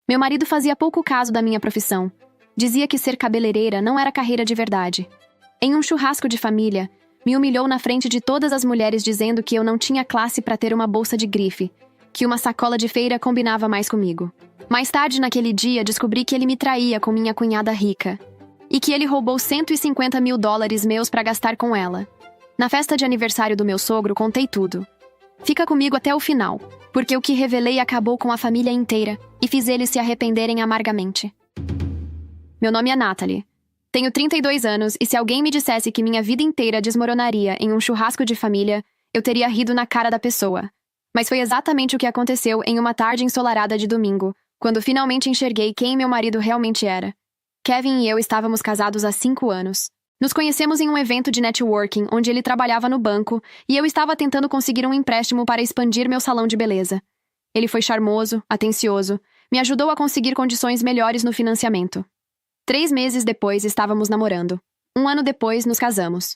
Meu marido fazia pouco caso da minha profissão. Dizia que ser cabeleireira não era carreira de verdade. Em um churrasco de família, me humilhou na frente de todas as mulheres dizendo que eu não tinha classe para ter uma bolsa de grife, que uma sacola de feira combinava mais comigo. Mais tarde naquele dia, descobri que ele me traía com minha cunhada rica e que ele roubou US$150 mil meus para gastar com ela. Na festa de aniversário do meu sogro, contei tudo. Fica comigo até o final, porque o que revelei acabou com a família inteira e fiz eles se arrependerem amargamente. Meu nome é Natalie. Tenho 32 anos e se alguém me dissesse que minha vida inteira desmoronaria em um churrasco de família, eu teria rido na cara da pessoa. Mas foi exatamente o que aconteceu em uma tarde ensolarada de domingo, quando finalmente enxerguei quem meu marido realmente era. Kevin e eu estávamos casados há 5 anos. Nos conhecemos em um evento de networking onde ele trabalhava no banco e eu estava tentando conseguir um empréstimo para expandir meu salão de beleza. Ele foi charmoso, atencioso, me ajudou a conseguir condições melhores no financiamento. 3 meses depois, estávamos namorando. 1 ano depois, nos casamos.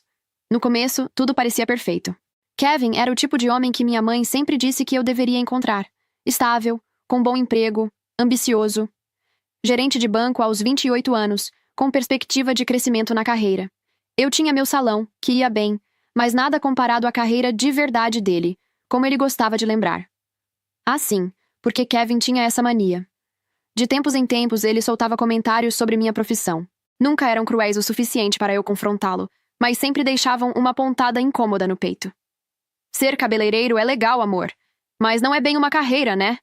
No começo, tudo parecia perfeito. Kevin era o tipo de homem que minha mãe sempre disse que eu deveria encontrar. Estável, com bom emprego, ambicioso. Gerente de banco aos 28 anos, com perspectiva de crescimento na carreira. Eu tinha meu salão, que ia bem, mas nada comparado à carreira de verdade dele, como ele gostava de lembrar. Ah, sim, porque Kevin tinha essa mania. De tempos em tempos, ele soltava comentários sobre minha profissão. Nunca eram cruéis o suficiente para eu confrontá-lo, mas sempre deixavam uma pontada incômoda no peito. Ser cabeleireiro é legal, amor, mas não é bem uma carreira, né?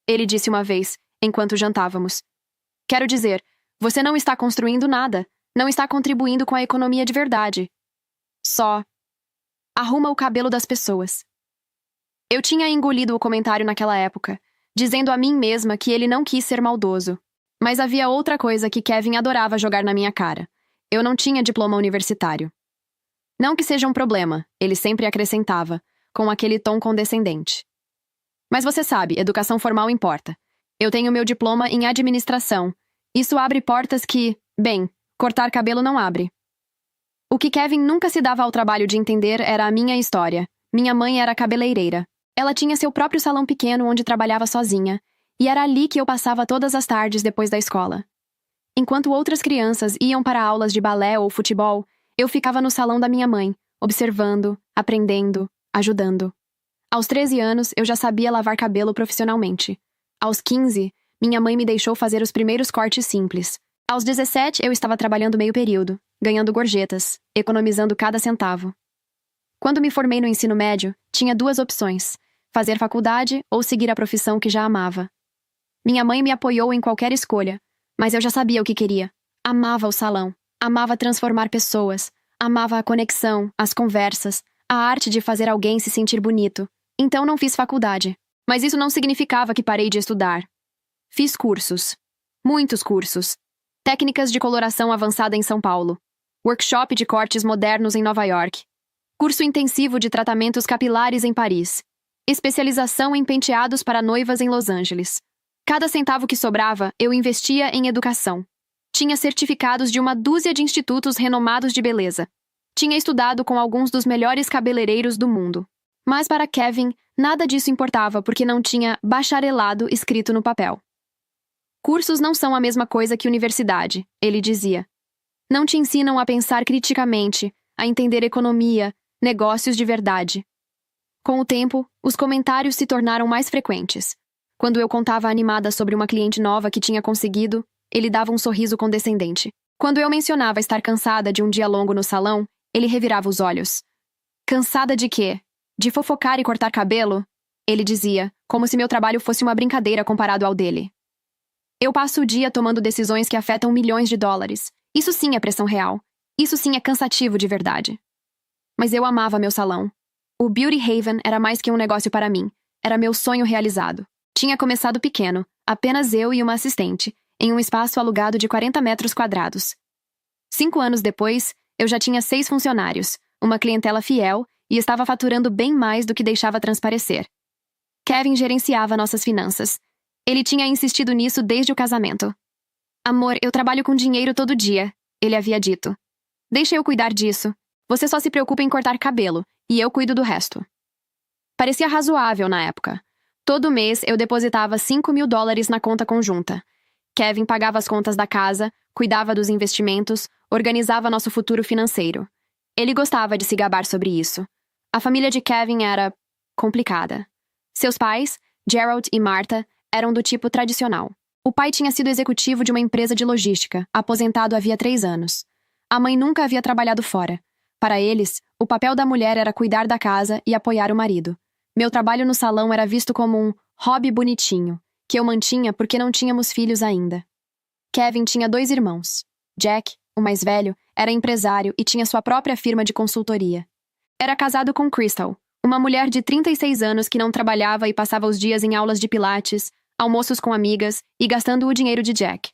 Ele disse uma vez, enquanto jantávamos. Quero dizer, você não está construindo nada, não está contribuindo com a economia de verdade. Só arruma o cabelo das pessoas. Eu tinha engolido o comentário naquela época, dizendo a mim mesma que ele não quis ser maldoso. Mas havia outra coisa que Kevin adorava jogar na minha cara. Eu não tinha diploma universitário. Não que seja um problema, ele sempre acrescentava, com aquele tom condescendente. Mas você sabe, educação formal importa. Eu tenho meu diploma em administração. Isso abre portas que, bem, cortar cabelo não abre. O que Kevin nunca se dava ao trabalho de entender era a minha história. Minha mãe era cabeleireira. Ela tinha seu próprio salão pequeno onde trabalhava sozinha, e era ali que eu passava todas as tardes depois da escola. Enquanto outras crianças iam para aulas de balé ou futebol, eu ficava no salão da minha mãe, observando, aprendendo, ajudando. Aos 13 anos, eu já sabia lavar cabelo profissionalmente. Aos 15, minha mãe me deixou fazer os primeiros cortes simples. Aos 17, eu estava trabalhando meio período, ganhando gorjetas, economizando cada centavo. Quando me formei no ensino médio, tinha 2 opções: fazer faculdade ou seguir a profissão que já amava. Minha mãe me apoiou em qualquer escolha, mas eu já sabia o que queria. Amava o salão, amava transformar pessoas, amava a conexão, as conversas, a arte de fazer alguém se sentir bonito. Então não fiz faculdade, mas isso não significava que parei de estudar. Fiz cursos. Muitos cursos. Técnicas de coloração avançada em São Paulo. Workshop de cortes modernos em Nova York. Curso intensivo de tratamentos capilares em Paris. Especialização em penteados para noivas em Los Angeles. Cada centavo que sobrava, eu investia em educação. Tinha certificados de uma dúzia de institutos renomados de beleza. Tinha estudado com alguns dos melhores cabeleireiros do mundo. Mas para Kevin, nada disso importava porque não tinha bacharelado escrito no papel. Cursos não são a mesma coisa que universidade, ele dizia. Não te ensinam a pensar criticamente, a entender economia, negócios de verdade. Com o tempo, os comentários se tornaram mais frequentes. Quando eu contava animada sobre uma cliente nova que tinha conseguido, ele dava um sorriso condescendente. Quando eu mencionava estar cansada de um dia longo no salão, ele revirava os olhos. Cansada de quê? De fofocar e cortar cabelo? Ele dizia, como se meu trabalho fosse uma brincadeira comparado ao dele. Eu passo o dia tomando decisões que afetam milhões de dólares. Isso sim é pressão real. Isso sim é cansativo de verdade. Mas eu amava meu salão. O Beauty Haven era mais que um negócio para mim. Era meu sonho realizado. Tinha começado pequeno, apenas eu e uma assistente, em um espaço alugado de 40 metros quadrados. 5 anos depois, eu já tinha 6 funcionários, uma clientela fiel e estava faturando bem mais do que deixava transparecer. Kevin gerenciava nossas finanças. Ele tinha insistido nisso desde o casamento. Amor, eu trabalho com dinheiro todo dia, ele havia dito. Deixa eu cuidar disso. Você só se preocupa em cortar cabelo, e eu cuido do resto. Parecia razoável na época. Todo mês eu depositava $5.000 na conta conjunta. Kevin pagava as contas da casa, cuidava dos investimentos, organizava nosso futuro financeiro. Ele gostava de se gabar sobre isso. A família de Kevin era complicada. Seus pais, Gerald e Martha, eram do tipo tradicional. O pai tinha sido executivo de uma empresa de logística, aposentado havia 3 anos. A mãe nunca havia trabalhado fora. Para eles, o papel da mulher era cuidar da casa e apoiar o marido. Meu trabalho no salão era visto como um hobby bonitinho, que eu mantinha porque não tínhamos filhos ainda. Kevin tinha 2 irmãos. Jack, o mais velho, era empresário e tinha sua própria firma de consultoria. Era casado com Crystal, uma mulher de 36 anos que não trabalhava e passava os dias em aulas de pilates, almoços com amigas e gastando o dinheiro de Jack.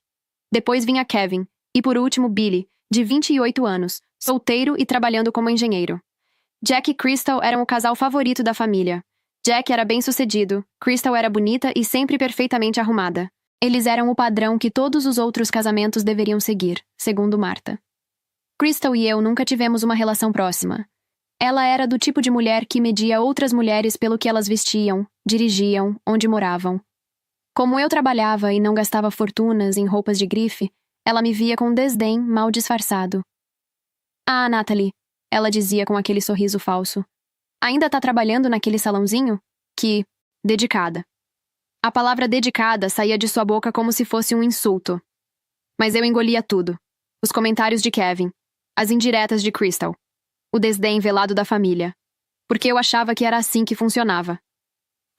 Depois vinha Kevin, e por último Billy, de 28 anos, solteiro e trabalhando como engenheiro. Jack e Crystal eram o casal favorito da família. Jack era bem-sucedido, Crystal era bonita e sempre perfeitamente arrumada. Eles eram o padrão que todos os outros casamentos deveriam seguir, segundo Martha. Crystal e eu nunca tivemos uma relação próxima. Ela era do tipo de mulher que media outras mulheres pelo que elas vestiam, dirigiam, onde moravam. Como eu trabalhava e não gastava fortunas em roupas de grife, ela me via com desdém mal disfarçado. "Ah, Natalie", ela dizia com aquele sorriso falso. "Ainda tá trabalhando naquele salãozinho? Que dedicada." A palavra dedicada saía de sua boca como se fosse um insulto. Mas eu engolia tudo. Os comentários de Kevin, as indiretas de Crystal, o desdém velado da família. Porque eu achava que era assim que funcionava.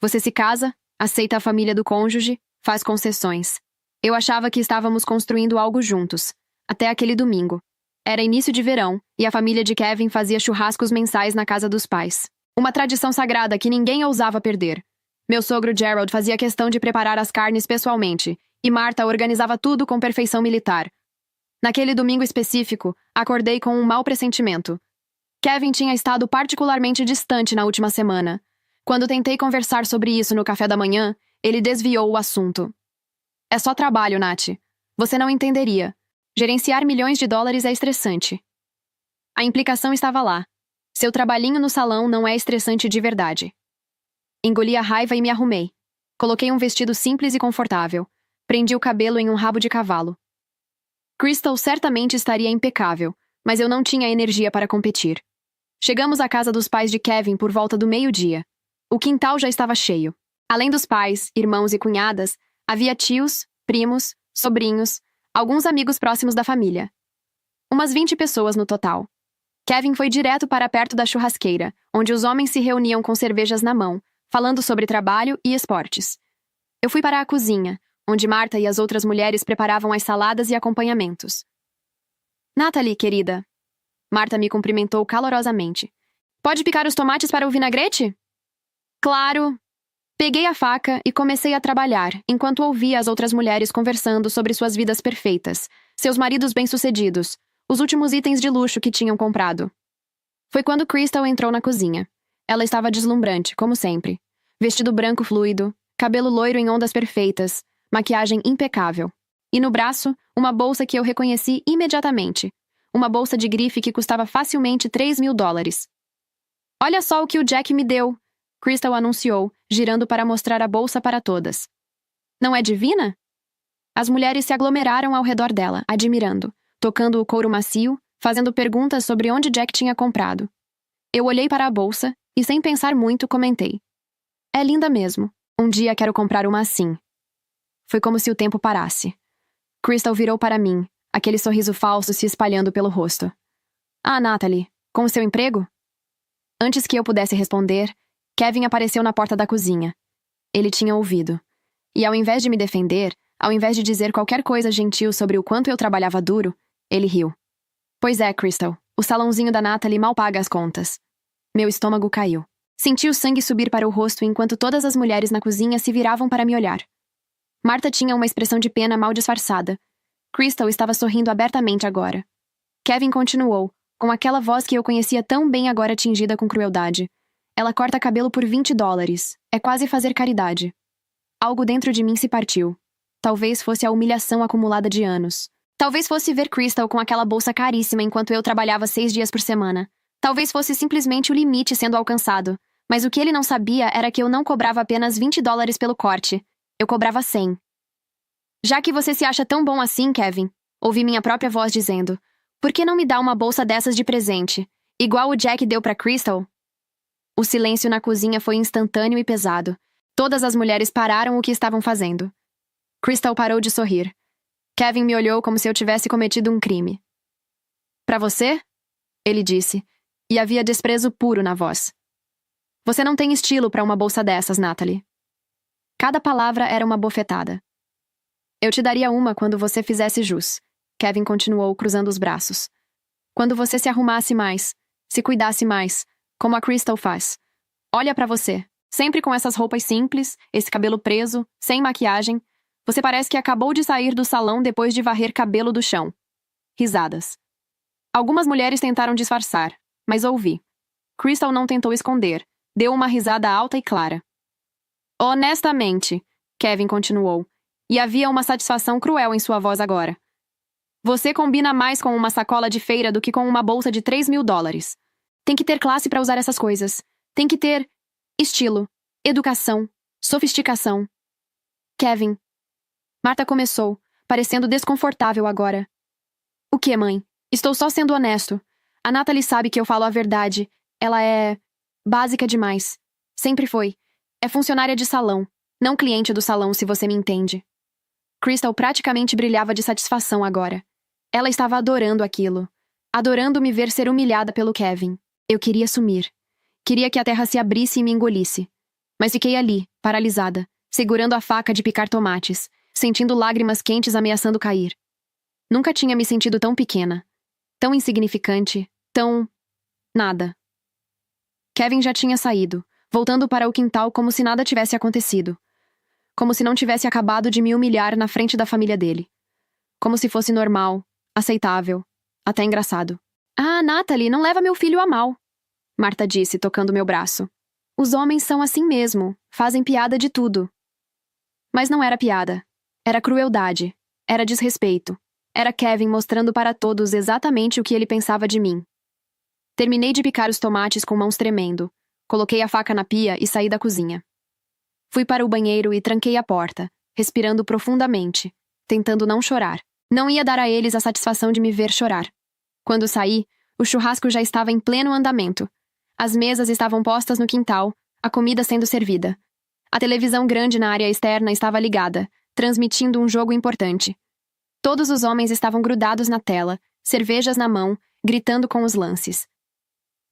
Você se casa, aceita a família do cônjuge, faz concessões. Eu achava que estávamos construindo algo juntos, até aquele domingo. Era início de verão, e a família de Kevin fazia churrascos mensais na casa dos pais. Uma tradição sagrada que ninguém ousava perder. Meu sogro Gerald fazia questão de preparar as carnes pessoalmente, e Martha organizava tudo com perfeição militar. Naquele domingo específico, acordei com um mau pressentimento. Kevin tinha estado particularmente distante na última semana. Quando tentei conversar sobre isso no café da manhã, ele desviou o assunto. "É só trabalho, Nath. Você não entenderia. Gerenciar milhões de dólares é estressante." A implicação estava lá. Seu trabalhinho no salão não é estressante de verdade. Engoli a raiva e me arrumei. Coloquei um vestido simples e confortável. Prendi o cabelo em um rabo de cavalo. Crystal certamente estaria impecável, mas eu não tinha energia para competir. Chegamos à casa dos pais de Kevin por volta do meio-dia. O quintal já estava cheio. Além dos pais, irmãos e cunhadas, havia tios, primos, sobrinhos, alguns amigos próximos da família. Umas 20 pessoas no total. Kevin foi direto para perto da churrasqueira, onde os homens se reuniam com cervejas na mão, falando sobre trabalho e esportes. Eu fui para a cozinha, onde Martha e as outras mulheres preparavam as saladas e acompanhamentos. "Natalie, querida." Martha me cumprimentou calorosamente. "Pode picar os tomates para o vinagrete?" "Claro." Peguei a faca e comecei a trabalhar, enquanto ouvia as outras mulheres conversando sobre suas vidas perfeitas, seus maridos bem-sucedidos, os últimos itens de luxo que tinham comprado. Foi quando Crystal entrou na cozinha. Ela estava deslumbrante, como sempre. Vestido branco fluido, cabelo loiro em ondas perfeitas, maquiagem impecável. E no braço, uma bolsa que eu reconheci imediatamente. Uma bolsa de grife que custava facilmente $3.000. "Olha só o que o Jack me deu", Crystal anunciou, girando para mostrar a bolsa para todas. "Não é divina?" As mulheres se aglomeraram ao redor dela, admirando, tocando o couro macio, fazendo perguntas sobre onde Jack tinha comprado. Eu olhei para a bolsa e, sem pensar muito, comentei. "É linda mesmo. Um dia quero comprar uma assim." Foi como se o tempo parasse. Crystal virou para mim, aquele sorriso falso se espalhando pelo rosto. "Ah, Natalie, com o seu emprego?" Antes que eu pudesse responder, Kevin apareceu na porta da cozinha. Ele tinha ouvido. E ao invés de me defender, ao invés de dizer qualquer coisa gentil sobre o quanto eu trabalhava duro, ele riu. "Pois é, Crystal, o salãozinho da Natalie mal paga as contas." Meu estômago caiu. Senti o sangue subir para o rosto enquanto todas as mulheres na cozinha se viravam para me olhar. Martha tinha uma expressão de pena mal disfarçada. Crystal estava sorrindo abertamente agora. Kevin continuou, com aquela voz que eu conhecia tão bem agora tingida com crueldade. "Ela corta cabelo por $20. É quase fazer caridade." Algo dentro de mim se partiu. Talvez fosse a humilhação acumulada de anos. Talvez fosse ver Crystal com aquela bolsa caríssima enquanto eu trabalhava 6 dias por semana. Talvez fosse simplesmente o limite sendo alcançado. Mas o que ele não sabia era que eu não cobrava apenas $20 pelo corte. Eu cobrava 100. Já que você se acha tão bom assim, Kevin, ouvi minha própria voz dizendo, por que não me dá uma bolsa dessas de presente, igual o Jack deu pra Crystal? O silêncio na cozinha foi instantâneo e pesado. Todas as mulheres pararam o que estavam fazendo. Crystal parou de sorrir. Kevin me olhou como se eu tivesse cometido um crime. Pra você? Ele disse, e havia desprezo puro na voz. Você não tem estilo pra uma bolsa dessas, Natalie. Cada palavra era uma bofetada. Eu te daria uma quando você fizesse jus. Kevin continuou cruzando os braços. Quando você se arrumasse mais, se cuidasse mais, como a Crystal faz. Olha pra você, sempre com essas roupas simples, esse cabelo preso, sem maquiagem. Você parece que acabou de sair do salão depois de varrer cabelo do chão. Risadas. Algumas mulheres tentaram disfarçar, mas ouvi. Crystal não tentou esconder. Deu uma risada alta e clara. Honestamente, Kevin continuou, e havia uma satisfação cruel em sua voz agora. Você combina mais com uma sacola de feira do que com uma bolsa de $3.000. Tem que ter classe para usar essas coisas. Tem que ter estilo, educação, sofisticação. Kevin. Marta começou, parecendo desconfortável agora. O que, mãe? Estou só sendo honesto. A Natalie sabe que eu falo a verdade. Ela é básica demais. Sempre foi. É funcionária de salão, não cliente do salão, se você me entende. Crystal praticamente brilhava de satisfação agora. Ela estava adorando aquilo. Adorando me ver ser humilhada pelo Kevin. Eu queria sumir. Queria que a terra se abrisse e me engolisse. Mas fiquei ali, paralisada, segurando a faca de picar tomates, sentindo lágrimas quentes ameaçando cair. Nunca tinha me sentido tão pequena. Tão insignificante. Tão... nada. Kevin já tinha saído, voltando para o quintal como se nada tivesse acontecido. Como se não tivesse acabado de me humilhar na frente da família dele. Como se fosse normal, aceitável, até engraçado. Ah, Natalie, não leva meu filho a mal, Marta disse, tocando meu braço. Os homens são assim mesmo, fazem piada de tudo. Mas não era piada. Era crueldade. Era desrespeito. Era Kevin mostrando para todos exatamente o que ele pensava de mim. Terminei de picar os tomates com mãos tremendo. Coloquei a faca na pia e saí da cozinha. Fui para o banheiro e tranquei a porta, respirando profundamente, tentando não chorar. Não ia dar a eles a satisfação de me ver chorar. Quando saí, o churrasco já estava em pleno andamento. As mesas estavam postas no quintal, a comida sendo servida. A televisão grande na área externa estava ligada, transmitindo um jogo importante. Todos os homens estavam grudados na tela, cervejas na mão, gritando com os lances.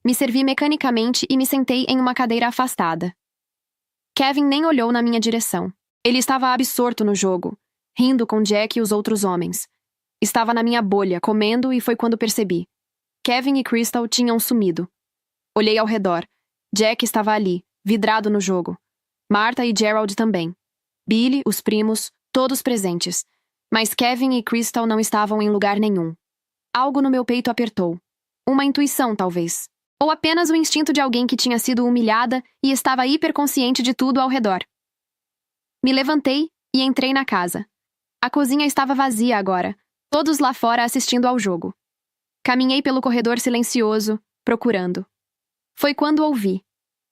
Me servi mecanicamente e me sentei em uma cadeira afastada. Kevin nem olhou na minha direção. Ele estava absorto no jogo, rindo com Jack e os outros homens. Estava na minha bolha, comendo, e foi quando percebi. Kevin e Crystal tinham sumido. Olhei ao redor. Jack estava ali, vidrado no jogo. Marta e Gerald também. Billy, os primos, todos presentes. Mas Kevin e Crystal não estavam em lugar nenhum. Algo no meu peito apertou. Uma intuição, talvez. Ou apenas o instinto de alguém que tinha sido humilhada e estava hiperconsciente de tudo ao redor. Me levantei e entrei na casa. A cozinha estava vazia agora, todos lá fora assistindo ao jogo. Caminhei pelo corredor silencioso, procurando. Foi quando ouvi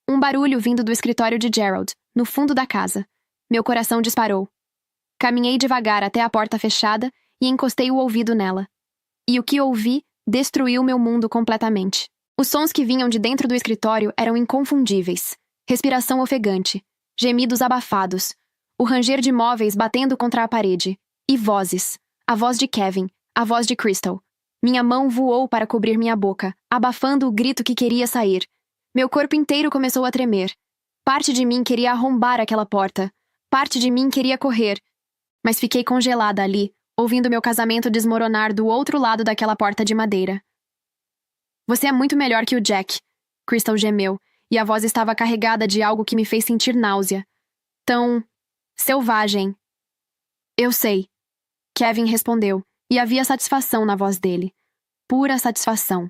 um barulho vindo do escritório de Gerald, no fundo da casa. Meu coração disparou. Caminhei devagar até a porta fechada e encostei o ouvido nela. E o que ouvi destruiu meu mundo completamente. Os sons que vinham de dentro do escritório eram inconfundíveis. Respiração ofegante, gemidos abafados, o ranger de móveis batendo contra a parede, e vozes. A voz de Kevin, a voz de Crystal. Minha mão voou para cobrir minha boca, abafando o grito que queria sair. Meu corpo inteiro começou a tremer. Parte de mim queria arrombar aquela porta. Parte de mim queria correr. Mas fiquei congelada ali, ouvindo meu casamento desmoronar do outro lado daquela porta de madeira. Você é muito melhor que o Jack, Crystal gemeu, e a voz estava carregada de algo que me fez sentir náusea. Tão... selvagem. Eu sei. Kevin respondeu, e havia satisfação na voz dele. Pura satisfação.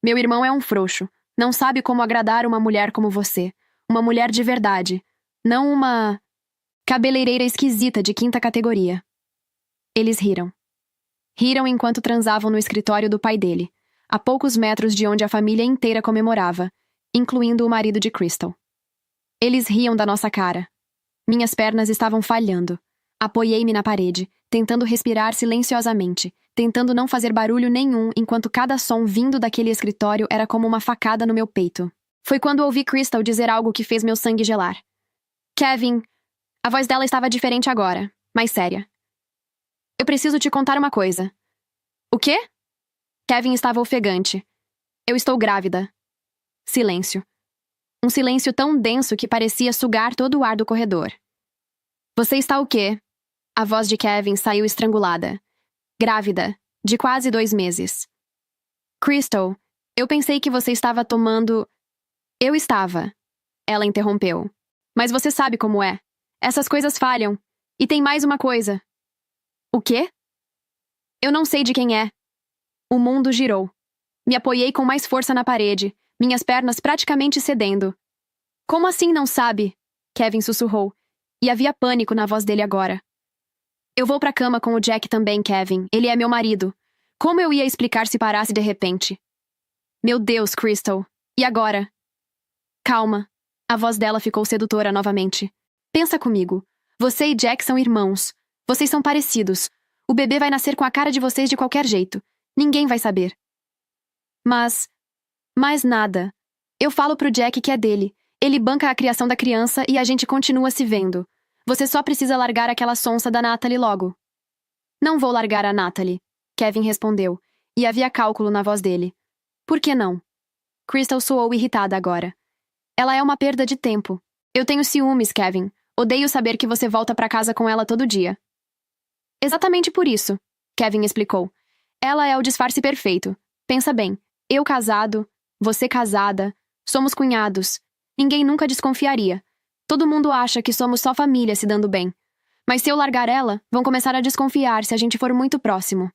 Meu irmão é um frouxo. Não sabe como agradar uma mulher como você. Uma mulher de verdade. Não uma... cabeleireira esquisita de quinta categoria. Eles riram. Riram enquanto transavam no escritório do pai dele, a poucos metros de onde a família inteira comemorava, incluindo o marido de Crystal. Eles riam da nossa cara. Minhas pernas estavam falhando. Apoiei-me na parede, tentando respirar silenciosamente, tentando não fazer barulho nenhum enquanto cada som vindo daquele escritório era como uma facada no meu peito. Foi quando ouvi Crystal dizer algo que fez meu sangue gelar. Kevin, a voz dela estava diferente agora, mais séria. Eu preciso te contar uma coisa. O quê? Kevin estava ofegante. Eu estou grávida. Silêncio. Um silêncio tão denso que parecia sugar todo o ar do corredor. Você está o quê? A voz de Kevin saiu estrangulada. Grávida, de quase 2 meses. Crystal, eu pensei que você estava tomando... Eu estava. Ela interrompeu. Mas você sabe como é. Essas coisas falham. E tem mais uma coisa. O quê? Eu não sei de quem é. O mundo girou. Me apoiei com mais força na parede, minhas pernas praticamente cedendo. Como assim não sabe? Kevin sussurrou. E havia pânico na voz dele agora. Eu vou pra cama com o Jack também, Kevin. Ele é meu marido. Como eu ia explicar se parasse de repente? Meu Deus, Crystal. E agora? Calma. A voz dela ficou sedutora novamente. Pensa comigo. Você e Jack são irmãos. Vocês são parecidos. O bebê vai nascer com a cara de vocês de qualquer jeito. Ninguém vai saber. Mas nada. Eu falo pro Jack que é dele. Ele banca a criação da criança e a gente continua se vendo. Você só precisa largar aquela sonsa da Natalie logo. Não vou largar a Natalie, Kevin respondeu, e havia cálculo na voz dele. Por que não? Crystal soou irritada agora. Ela é uma perda de tempo. Eu tenho ciúmes, Kevin. Odeio saber que você volta pra casa com ela todo dia. Exatamente por isso, Kevin explicou. Ela é o disfarce perfeito. Pensa bem, eu casado, você casada, somos cunhados. Ninguém nunca desconfiaria. Todo mundo acha que somos só família se dando bem. Mas se eu largar ela, vão começar a desconfiar se a gente for muito próximo.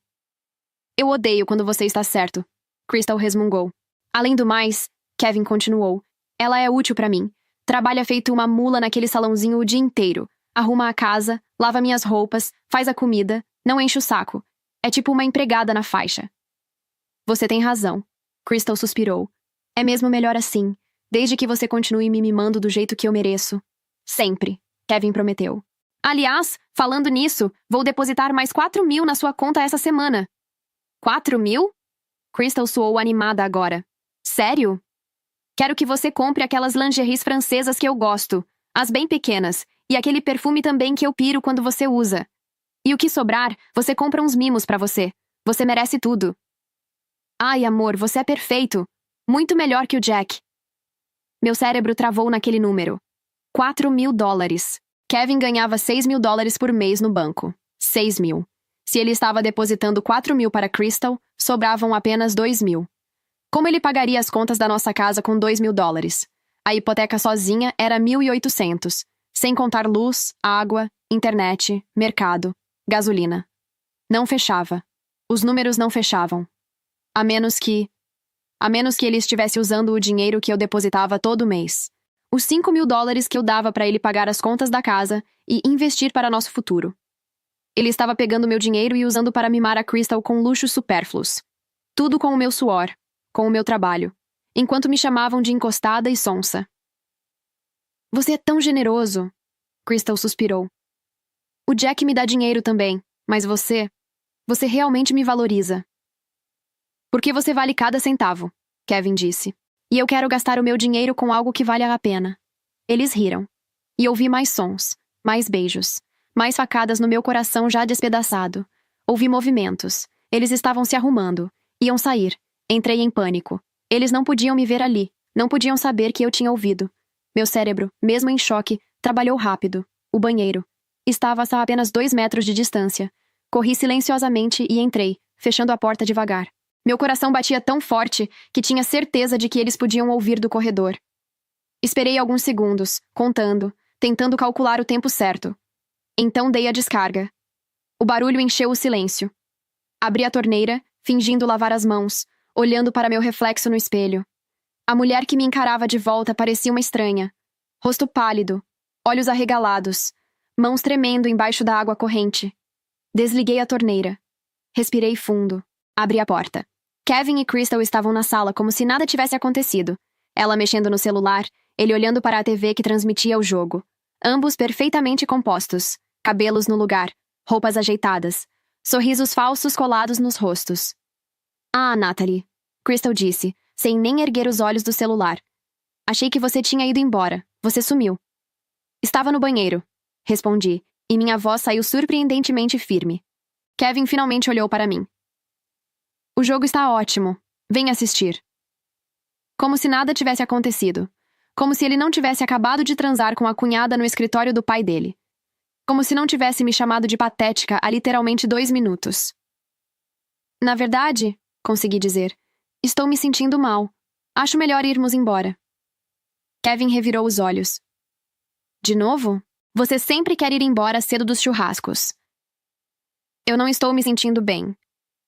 Eu odeio quando você está certo, Crystal resmungou. Além do mais, Kevin continuou, ela é útil pra mim. Trabalha feito uma mula naquele salãozinho o dia inteiro. Arruma a casa, lava minhas roupas, faz a comida, não enche o saco. É tipo uma empregada na faixa. Você tem razão, Crystal suspirou. É mesmo melhor assim, desde que você continue me mimando do jeito que eu mereço. Sempre, Kevin prometeu. Aliás, falando nisso, vou depositar mais 4.000 na sua conta essa semana. 4.000? Crystal soou animada agora. Sério? Quero que você compre aquelas lingeries francesas que eu gosto, as bem pequenas, e aquele perfume também que eu piro quando você usa. E o que sobrar, você compra uns mimos pra você. Você merece tudo. Ai, amor, você é perfeito. Muito melhor que o Jack. Meu cérebro travou naquele número. $4.000. Kevin ganhava $6.000 por mês no banco. 6.000. Se ele estava depositando 4.000 para Crystal, sobravam apenas 2.000. Como ele pagaria as contas da nossa casa com $2.000? A hipoteca sozinha era 1.800, sem contar luz, água, internet, mercado, gasolina. Não fechava. Os números não fechavam. A menos que ele estivesse usando o dinheiro que eu depositava todo mês. Os $5.000 que eu dava para ele pagar as contas da casa e investir para nosso futuro. Ele estava pegando meu dinheiro e usando para mimar a Crystal com luxos supérfluos. Tudo com o meu suor, com o meu trabalho, enquanto me chamavam de encostada e sonsa. Você é tão generoso, Crystal suspirou. O Jack me dá dinheiro também, mas você realmente me valoriza. Porque você vale cada centavo, Kevin disse. E eu quero gastar o meu dinheiro com algo que valha a pena. Eles riram. E ouvi mais sons, mais beijos, mais facadas no meu coração já despedaçado. Ouvi movimentos. Eles estavam se arrumando. Iam sair. Entrei em pânico. Eles não podiam me ver ali. Não podiam saber que eu tinha ouvido. Meu cérebro, mesmo em choque, trabalhou rápido. O banheiro. Estava a apenas 2 metros de distância. Corri silenciosamente e entrei, fechando a porta devagar. Meu coração batia tão forte que tinha certeza de que eles podiam ouvir do corredor. Esperei alguns segundos, contando, tentando calcular o tempo certo. Então dei a descarga. O barulho encheu o silêncio. Abri a torneira, fingindo lavar as mãos, olhando para meu reflexo no espelho. A mulher que me encarava de volta parecia uma estranha. Rosto pálido, olhos arregalados, mãos tremendo embaixo da água corrente. Desliguei a torneira. Respirei fundo. Abri a porta. Kevin e Crystal estavam na sala como se nada tivesse acontecido. Ela mexendo no celular, ele olhando para a TV que transmitia o jogo. Ambos perfeitamente compostos, cabelos no lugar, roupas ajeitadas, sorrisos falsos colados nos rostos. Ah, Natalie, Crystal disse, sem nem erguer os olhos do celular. Achei que você tinha ido embora. Você sumiu. Estava no banheiro, respondi, e minha voz saiu surpreendentemente firme. Kevin finalmente olhou para mim. O jogo está ótimo. Venha assistir. Como se nada tivesse acontecido. Como se ele não tivesse acabado de transar com a cunhada no escritório do pai dele. Como se não tivesse me chamado de patética há literalmente 2 minutos. Na verdade, consegui dizer, estou me sentindo mal. Acho melhor irmos embora. Kevin revirou os olhos. De novo? Você sempre quer ir embora cedo dos churrascos. Eu não estou me sentindo bem.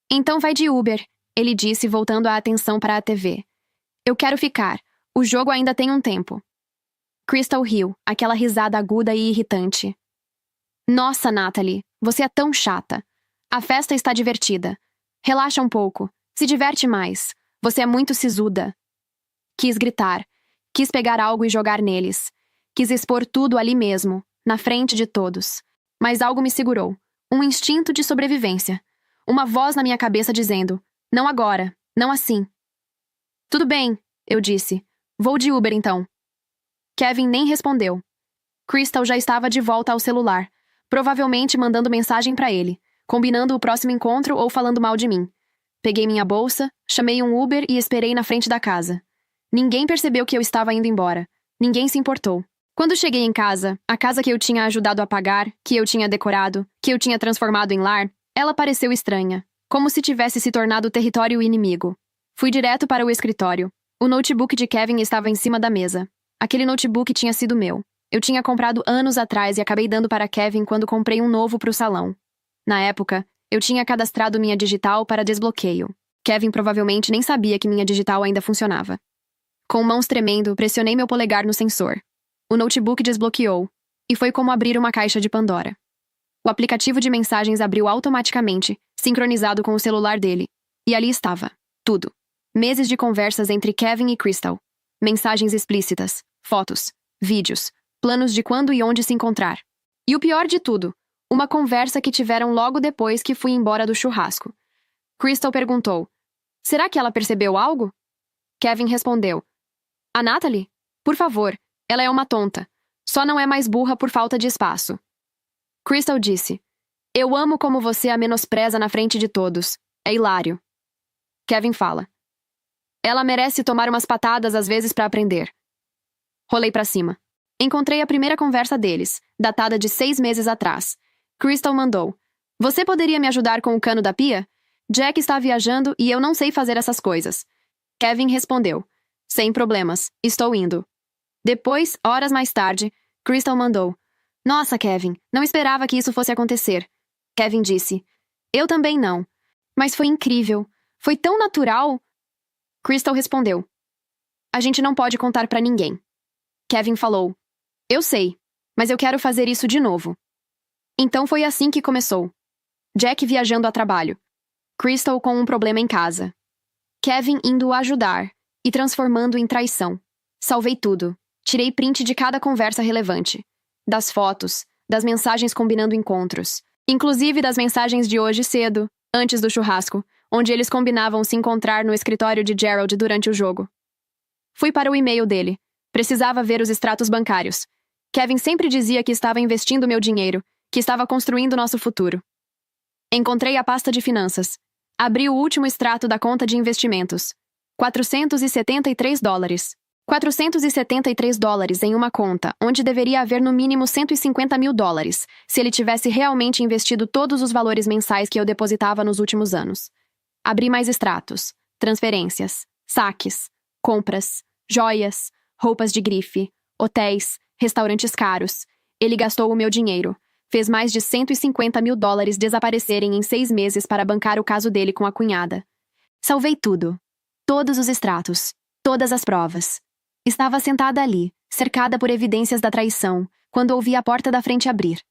Então vai de Uber, ele disse, voltando a atenção para a TV. Eu quero ficar. O jogo ainda tem um tempo. Crystal riu, aquela risada aguda e irritante. Nossa, Natalie, você é tão chata. A festa está divertida. Relaxa um pouco. Se diverte mais. Você é muito sisuda. Quis gritar. Quis pegar algo e jogar neles. Quis expor tudo ali mesmo, na frente de todos. Mas algo me segurou. Um instinto de sobrevivência. Uma voz na minha cabeça dizendo, não agora, não assim. Tudo bem, eu disse. Vou de Uber então. Kevin nem respondeu. Crystal já estava de volta ao celular, provavelmente mandando mensagem para ele, combinando o próximo encontro ou falando mal de mim. Peguei minha bolsa, chamei um Uber e esperei na frente da casa. Ninguém percebeu que eu estava indo embora. Ninguém se importou. Quando cheguei em casa, a casa que eu tinha ajudado a pagar, que eu tinha decorado, que eu tinha transformado em lar, ela pareceu estranha, como se tivesse se tornado território inimigo. Fui direto para o escritório. O notebook de Kevin estava em cima da mesa. Aquele notebook tinha sido meu. Eu tinha comprado anos atrás e acabei dando para Kevin quando comprei um novo para o salão. Na época, eu tinha cadastrado minha digital para desbloqueio. Kevin provavelmente nem sabia que minha digital ainda funcionava. Com mãos tremendo, pressionei meu polegar no sensor. O notebook desbloqueou, e foi como abrir uma caixa de Pandora. O aplicativo de mensagens abriu automaticamente, sincronizado com o celular dele. E ali estava. Tudo. Meses de conversas entre Kevin e Crystal. Mensagens explícitas, fotos, vídeos, planos de quando e onde se encontrar. E o pior de tudo, uma conversa que tiveram logo depois que fui embora do churrasco. Crystal perguntou, será que ela percebeu algo? Kevin respondeu, a Natalie? Por favor, ela é uma tonta. Só não é mais burra por falta de espaço. Crystal disse, eu amo como você a menospreza na frente de todos. É hilário. Kevin fala, ela merece tomar umas patadas às vezes para aprender. Rolei para cima. Encontrei a primeira conversa deles, datada de 6 meses atrás. Crystal mandou, você poderia me ajudar com o cano da pia? Jack está viajando e eu não sei fazer essas coisas. Kevin respondeu, sem problemas, estou indo. Depois, horas mais tarde, Crystal mandou, nossa, Kevin, não esperava que isso fosse acontecer. Kevin disse, eu também não. Mas foi incrível. Foi tão natural. Crystal respondeu, a gente não pode contar pra ninguém. Kevin falou, eu sei, mas eu quero fazer isso de novo. Então foi assim que começou. Jack viajando a trabalho. Crystal com um problema em casa. Kevin indo ajudar e transformando em traição. Salvei tudo. Tirei print de cada conversa relevante. Das fotos, das mensagens combinando encontros. Inclusive das mensagens de hoje cedo, antes do churrasco, onde eles combinavam se encontrar no escritório de Gerald durante o jogo. Fui para o e-mail dele. Precisava ver os extratos bancários. Kevin sempre dizia que estava investindo meu dinheiro, que estava construindo nosso futuro. Encontrei a pasta de finanças. Abri o último extrato da conta de investimentos. $473. $473 em uma conta, onde deveria haver no mínimo $150 mil, se ele tivesse realmente investido todos os valores mensais que eu depositava nos últimos anos. Abri mais extratos, transferências, saques, compras, joias, roupas de grife, hotéis, restaurantes caros. Ele gastou o meu dinheiro. Fez mais de $150 mil desaparecerem em 6 meses para bancar o caso dele com a cunhada. Salvei tudo. Todos os extratos. Todas as provas. Estava sentada ali, cercada por evidências da traição, quando ouvi a porta da frente abrir.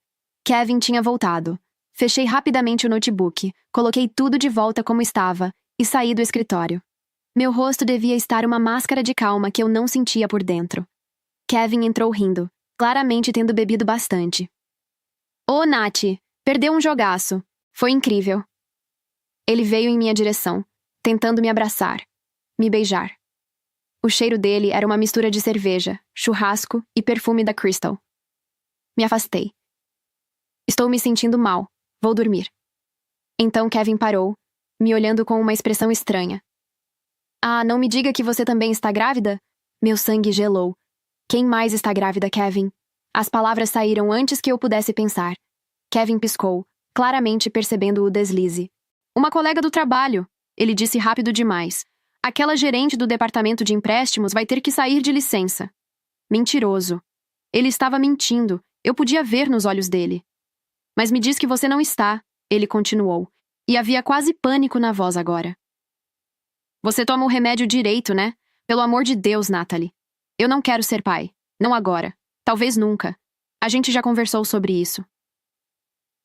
Kevin tinha voltado. Fechei rapidamente o notebook, coloquei tudo de volta como estava e saí do escritório. Meu rosto devia estar uma máscara de calma que eu não sentia por dentro. Kevin entrou rindo, claramente tendo bebido bastante. Ô, Nath, perdeu um jogaço. Foi incrível. Ele veio em minha direção, tentando me abraçar, me beijar. O cheiro dele era uma mistura de cerveja, churrasco e perfume da Crystal. Me afastei. Estou me sentindo mal. Vou dormir. Então Kevin parou, me olhando com uma expressão estranha. Ah, não me diga que você também está grávida? Meu sangue gelou. Quem mais está grávida, Kevin? As palavras saíram antes que eu pudesse pensar. Kevin piscou, claramente percebendo o deslize. Uma colega do trabalho, ele disse rápido demais. Aquela gerente do departamento de empréstimos vai ter que sair de licença. Mentiroso. Ele estava mentindo. Eu podia ver nos olhos dele. Mas me diz que você não está, ele continuou. E havia quase pânico na voz agora. Você toma o remédio direito, né? Pelo amor de Deus, Natalie. Eu não quero ser pai. Não agora. Talvez nunca. A gente já conversou sobre isso.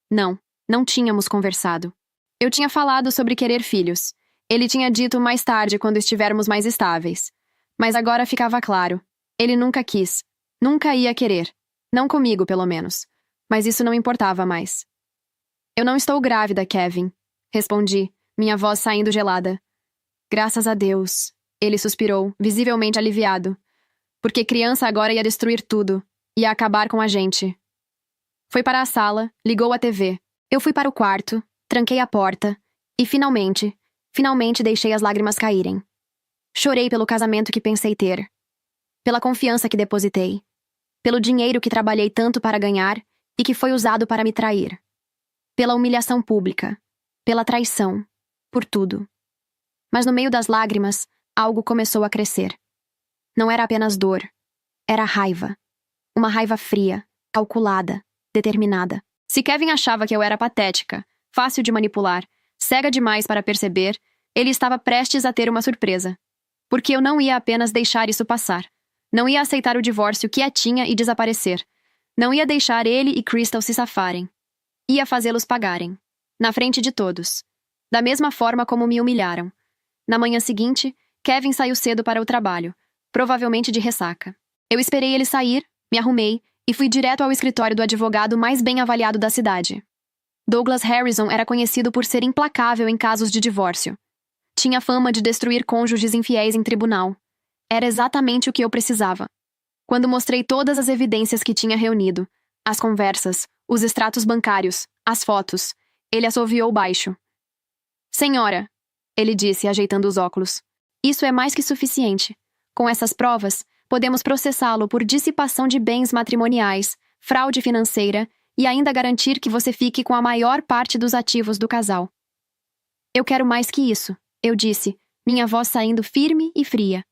Não tínhamos conversado. Eu tinha falado sobre querer filhos. Ele tinha dito mais tarde, quando estivermos mais estáveis. Mas agora ficava claro. Ele nunca quis. Nunca ia querer. Não comigo, pelo menos. Mas isso não importava mais. Eu não estou grávida, Kevin. Respondi, minha voz saindo gelada. Graças a Deus. Ele suspirou, visivelmente aliviado. Porque criança agora ia destruir tudo. Ia acabar com a gente. Foi para a sala, ligou a TV. Eu fui para o quarto, tranquei a porta e finalmente deixei as lágrimas caírem. Chorei pelo casamento que pensei ter, pela confiança que depositei, pelo dinheiro que trabalhei tanto para ganhar e que foi usado para me trair, pela humilhação pública, pela traição, por tudo. Mas no meio das lágrimas, algo começou a crescer. Não era apenas dor, era raiva. Uma raiva fria, calculada, determinada. Se Kevin achava que eu era patética, fácil de manipular, cega demais para perceber, ele estava prestes a ter uma surpresa. Porque eu não ia apenas deixar isso passar. Não ia aceitar o divórcio quietinha e desaparecer. Não ia deixar ele e Crystal se safarem. Ia fazê-los pagarem. Na frente de todos. Da mesma forma como me humilharam. Na manhã seguinte, Kevin saiu cedo para o trabalho, provavelmente de ressaca. Eu esperei ele sair, me arrumei e fui direto ao escritório do advogado mais bem avaliado da cidade. Douglas Harrison era conhecido por ser implacável em casos de divórcio. Tinha fama de destruir cônjuges infiéis em tribunal. Era exatamente o que eu precisava. Quando mostrei todas as evidências que tinha reunido, as conversas, os extratos bancários, as fotos, ele assoviou baixo. Senhora, ele disse, ajeitando os óculos, isso é mais que suficiente. Com essas provas, podemos processá-lo por dissipação de bens matrimoniais, fraude financeira e ainda garantir que você fique com a maior parte dos ativos do casal. Eu quero mais que isso, eu disse, minha voz saindo firme e fria.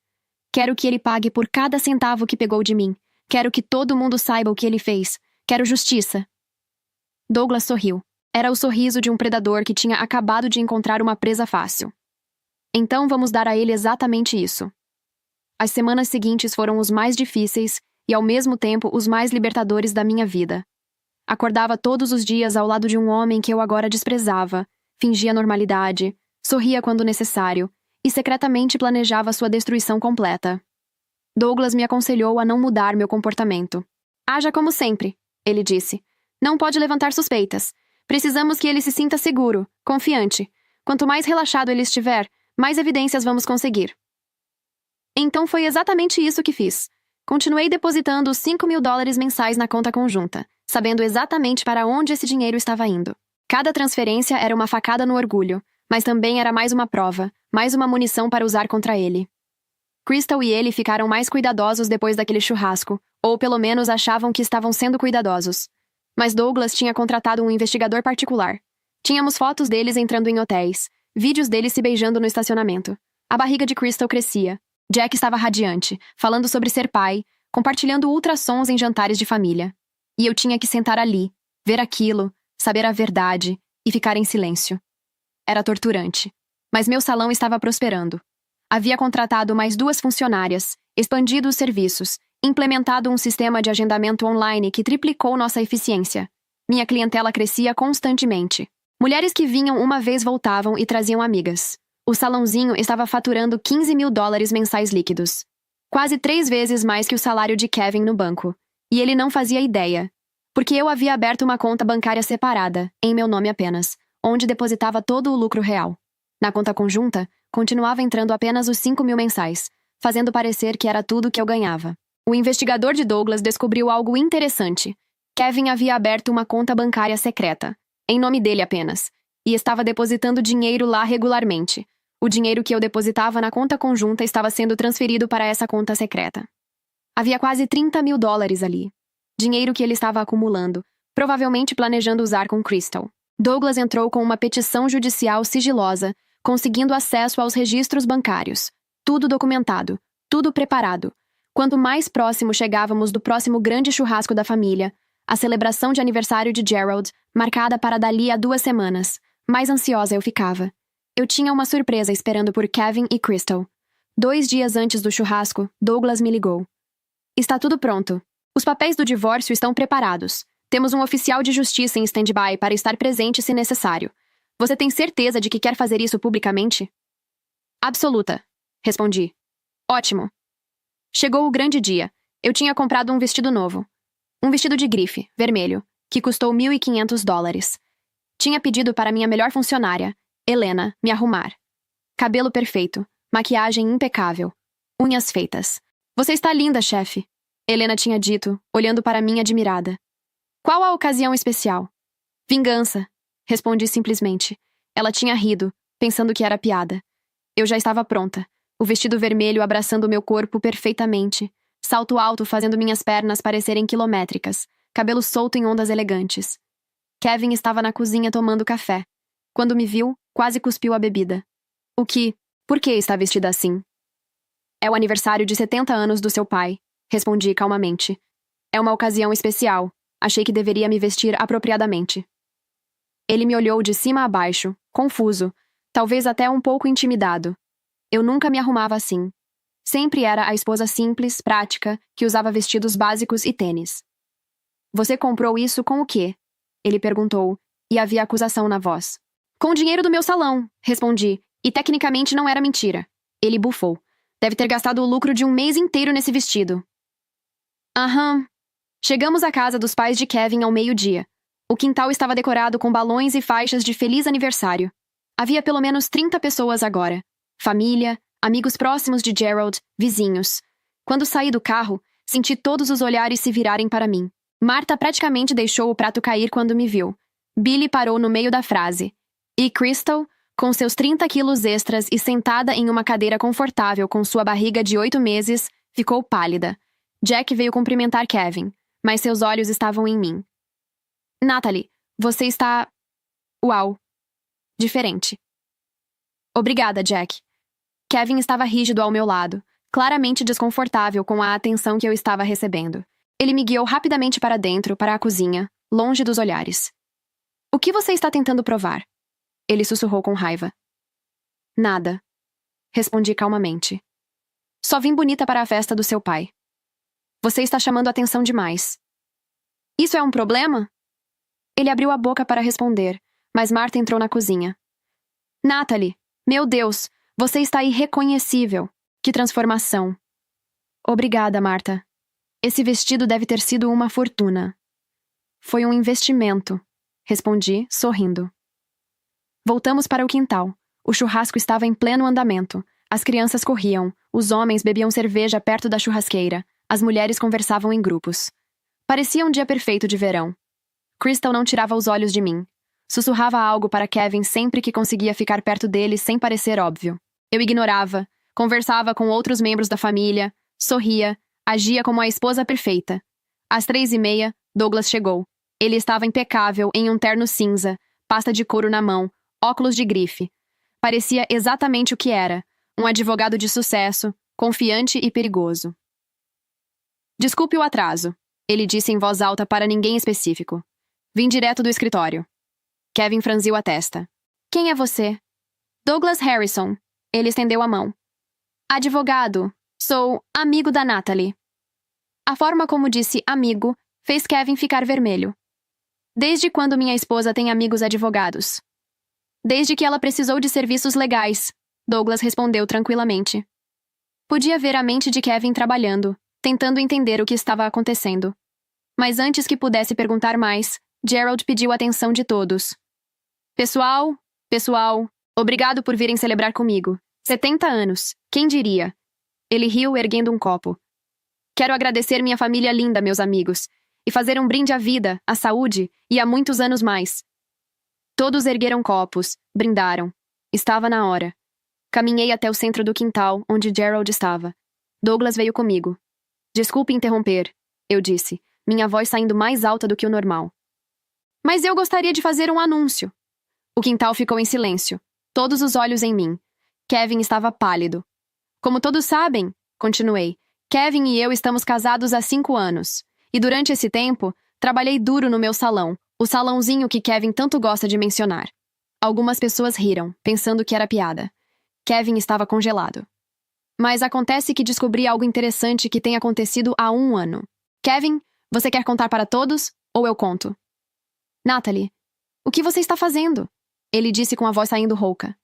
Quero que ele pague por cada centavo que pegou de mim. Quero que todo mundo saiba o que ele fez. Quero justiça. Douglas sorriu. Era o sorriso de um predador que tinha acabado de encontrar uma presa fácil. Então vamos dar a ele exatamente isso. As semanas seguintes foram os mais difíceis e, ao mesmo tempo, os mais libertadores da minha vida. Acordava todos os dias ao lado de um homem que eu agora desprezava, fingia normalidade, sorria quando necessário e secretamente planejava sua destruição completa. Douglas me aconselhou a não mudar meu comportamento. Haja como sempre, ele disse. Não pode levantar suspeitas. Precisamos que ele se sinta seguro, confiante. Quanto mais relaxado ele estiver, mais evidências vamos conseguir. Então foi exatamente isso que fiz. Continuei depositando os $5.000 mensais na conta conjunta, sabendo exatamente para onde esse dinheiro estava indo. Cada transferência era uma facada no orgulho, mas também era mais uma prova, mais uma munição para usar contra ele. Crystal e ele ficaram mais cuidadosos depois daquele churrasco, ou pelo menos achavam que estavam sendo cuidadosos. Mas Douglas tinha contratado um investigador particular. Tínhamos fotos deles entrando em hotéis, vídeos deles se beijando no estacionamento. A barriga de Crystal crescia. Jack estava radiante, falando sobre ser pai, compartilhando ultrassons em jantares de família. E eu tinha que sentar ali, ver aquilo, saber a verdade e ficar em silêncio. Era torturante. Mas meu salão estava prosperando. Havia contratado mais 2 funcionárias, expandido os serviços, implementado um sistema de agendamento online que triplicou nossa eficiência. Minha clientela crescia constantemente. Mulheres que vinham uma vez voltavam e traziam amigas. O salãozinho estava faturando 15 mil dólares mensais líquidos. Quase 3 vezes mais que o salário de Kevin no banco. E ele não fazia ideia. Porque eu havia aberto uma conta bancária separada, em meu nome apenas, onde depositava todo o lucro real. Na conta conjunta, continuava entrando apenas os 5 mil mensais, fazendo parecer que era tudo que eu ganhava. O investigador de Douglas descobriu algo interessante. Kevin havia aberto uma conta bancária secreta, em nome dele apenas, e estava depositando dinheiro lá regularmente. O dinheiro que eu depositava na conta conjunta estava sendo transferido para essa conta secreta. Havia quase 30 mil dólares ali. Dinheiro que ele estava acumulando, provavelmente planejando usar com Crystal. Douglas entrou com uma petição judicial sigilosa, conseguindo acesso aos registros bancários. Tudo documentado, tudo preparado. Quanto mais próximo chegávamos do próximo grande churrasco da família, a celebração de aniversário de Gerald, marcada para dali a 2 semanas, mais ansiosa eu ficava. Eu tinha uma surpresa esperando por Kevin e Crystal. 2 dias antes do churrasco, Douglas me ligou. Está tudo pronto. Os papéis do divórcio estão preparados. Temos um oficial de justiça em stand-by para estar presente se necessário. Você tem certeza de que quer fazer isso publicamente? Absoluta, respondi. Ótimo. Chegou o grande dia. Eu tinha comprado um vestido novo. Um vestido de grife, vermelho, que custou 1.500 dólares. Tinha pedido para minha melhor funcionária, Helena, me arrumar. Cabelo perfeito, maquiagem impecável, unhas feitas. Você está linda, chefe, Helena tinha dito, olhando para mim admirada. Qual a ocasião especial? Vingança, respondi simplesmente. Ela tinha rido, pensando que era piada. Eu já estava pronta, o vestido vermelho abraçando meu corpo perfeitamente, salto alto fazendo minhas pernas parecerem quilométricas, cabelo solto em ondas elegantes. Kevin estava na cozinha tomando café. Quando me viu, quase cuspiu a bebida. Por que está vestida assim? É o aniversário de 70 anos do seu pai, respondi calmamente. É uma ocasião especial. Achei que deveria me vestir apropriadamente. Ele me olhou de cima a baixo, confuso, talvez até um pouco intimidado. Eu nunca me arrumava assim. Sempre era a esposa simples, prática, que usava vestidos básicos e tênis. Você comprou isso com o quê? Ele perguntou, e havia acusação na voz. Com o dinheiro do meu salão, respondi, e tecnicamente não era mentira. Ele bufou. Deve ter gastado o lucro de um mês inteiro nesse vestido. Aham. Chegamos à casa dos pais de Kevin ao meio-dia. O quintal estava decorado com balões e faixas de feliz aniversário. Havia pelo menos 30 pessoas agora. Família, amigos próximos de Gerald, vizinhos. Quando saí do carro, senti todos os olhares se virarem para mim. Marta praticamente deixou o prato cair quando me viu. Billy parou no meio da frase. E Crystal, com seus 30 quilos extras e sentada em uma cadeira confortável com sua barriga de 8 meses, ficou pálida. Jack veio cumprimentar Kevin, mas seus olhos estavam em mim. Natalie, você está... Uau. Diferente. Obrigada, Jack. Kevin estava rígido ao meu lado, claramente desconfortável com a atenção que eu estava recebendo. Ele me guiou rapidamente para dentro, para a cozinha, longe dos olhares. O que você está tentando provar? Ele sussurrou com raiva. Nada. Respondi calmamente. Só vim bonita para a festa do seu pai. Você está chamando atenção demais. Isso é um problema? Ele abriu a boca para responder, mas Marta entrou na cozinha. Natalie, meu Deus, você está irreconhecível. Que transformação. Obrigada, Marta. Esse vestido deve ter sido uma fortuna. Foi um investimento, respondi, sorrindo. Voltamos para o quintal. O churrasco estava em pleno andamento. As crianças corriam, os homens bebiam cerveja perto da churrasqueira, as mulheres conversavam em grupos. Parecia um dia perfeito de verão. Crystal não tirava os olhos de mim. Sussurrava algo para Kevin sempre que conseguia ficar perto dele sem parecer óbvio. Eu ignorava, conversava com outros membros da família, sorria, agia como a esposa perfeita. Às 3:30, Douglas chegou. Ele estava impecável em um terno cinza, pasta de couro na mão, óculos de grife. Parecia exatamente o que era, um advogado de sucesso, confiante e perigoso. Desculpe o atraso, ele disse em voz alta para ninguém específico. Vim direto do escritório. Kevin franziu a testa. Quem é você? Douglas Harrison. Ele estendeu a mão. Advogado. Sou amigo da Natalie. A forma como disse amigo fez Kevin ficar vermelho. Desde quando minha esposa tem amigos advogados? Desde que ela precisou de serviços legais, Douglas respondeu tranquilamente. Podia ver a mente de Kevin trabalhando, tentando entender o que estava acontecendo. Mas antes que pudesse perguntar mais, Gerald pediu a atenção de todos. Pessoal, obrigado por virem celebrar comigo. 70 anos, quem diria? Ele riu erguendo um copo. Quero agradecer minha família linda, meus amigos, e fazer um brinde à vida, à saúde e a muitos anos mais. Todos ergueram copos, brindaram. Estava na hora. Caminhei até o centro do quintal, onde Gerald estava. Douglas veio comigo. Desculpe interromper, eu disse, minha voz saindo mais alta do que o normal. Mas eu gostaria de fazer um anúncio. O quintal ficou em silêncio, todos os olhos em mim. Kevin estava pálido. Como todos sabem, continuei, Kevin e eu estamos casados há 5 anos. E durante esse tempo, trabalhei duro no meu salão, o salãozinho que Kevin tanto gosta de mencionar. Algumas pessoas riram, pensando que era piada. Kevin estava congelado. Mas acontece que descobri algo interessante que tem acontecido há 1 ano. Kevin, você quer contar para todos, ou eu conto? Natalie, o que você está fazendo? Ele disse com a voz saindo rouca.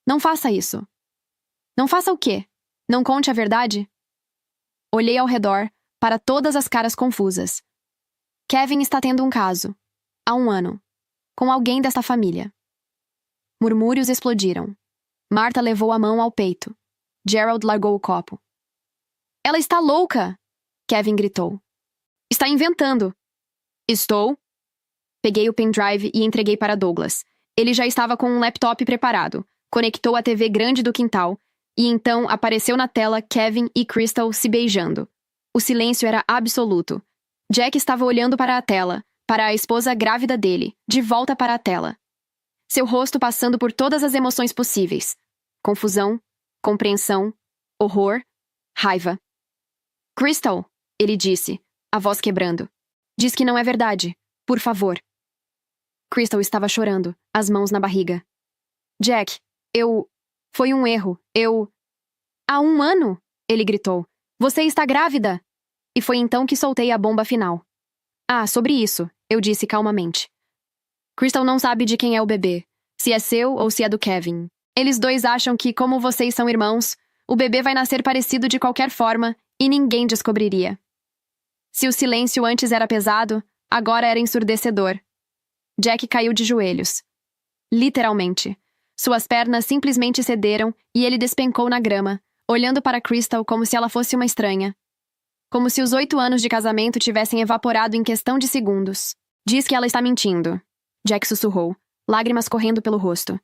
Não faça isso. Não faça o quê? Não conte a verdade? Olhei ao redor, para todas as caras confusas. Kevin está tendo um caso. Há 1 ano. Com alguém desta família. Murmúrios explodiram. Martha levou a mão ao peito. Gerald largou o copo. Ela está louca! Kevin gritou. Está inventando. Estou? Peguei o pendrive e entreguei para Douglas. Ele já estava com um laptop preparado. Conectou a TV grande do quintal. E então apareceu na tela Kevin e Crystal se beijando. O silêncio era absoluto. Jack estava olhando para a tela, para a esposa grávida dele, de volta para a tela. Seu rosto passando por todas as emoções possíveis. Confusão, compreensão, horror, raiva. Crystal, ele disse, a voz quebrando. Diz que não é verdade. Por favor. Crystal estava chorando, as mãos na barriga. Jack, Foi um erro. Há 1 ano? Ele gritou. Você está grávida! E foi então que soltei a bomba final. Ah, sobre isso, eu disse calmamente. Crystal não sabe de quem é o bebê, se é seu ou se é do Kevin. Eles dois acham que, como vocês são irmãos, o bebê vai nascer parecido de qualquer forma e ninguém descobriria. Se o silêncio antes era pesado, agora era ensurdecedor. Jack caiu de joelhos. Literalmente. Suas pernas simplesmente cederam e ele despencou na grama, olhando para Crystal como se ela fosse uma estranha. Como se os 8 anos de casamento tivessem evaporado em questão de segundos. Diz que ela está mentindo. Jack sussurrou, lágrimas correndo pelo rosto.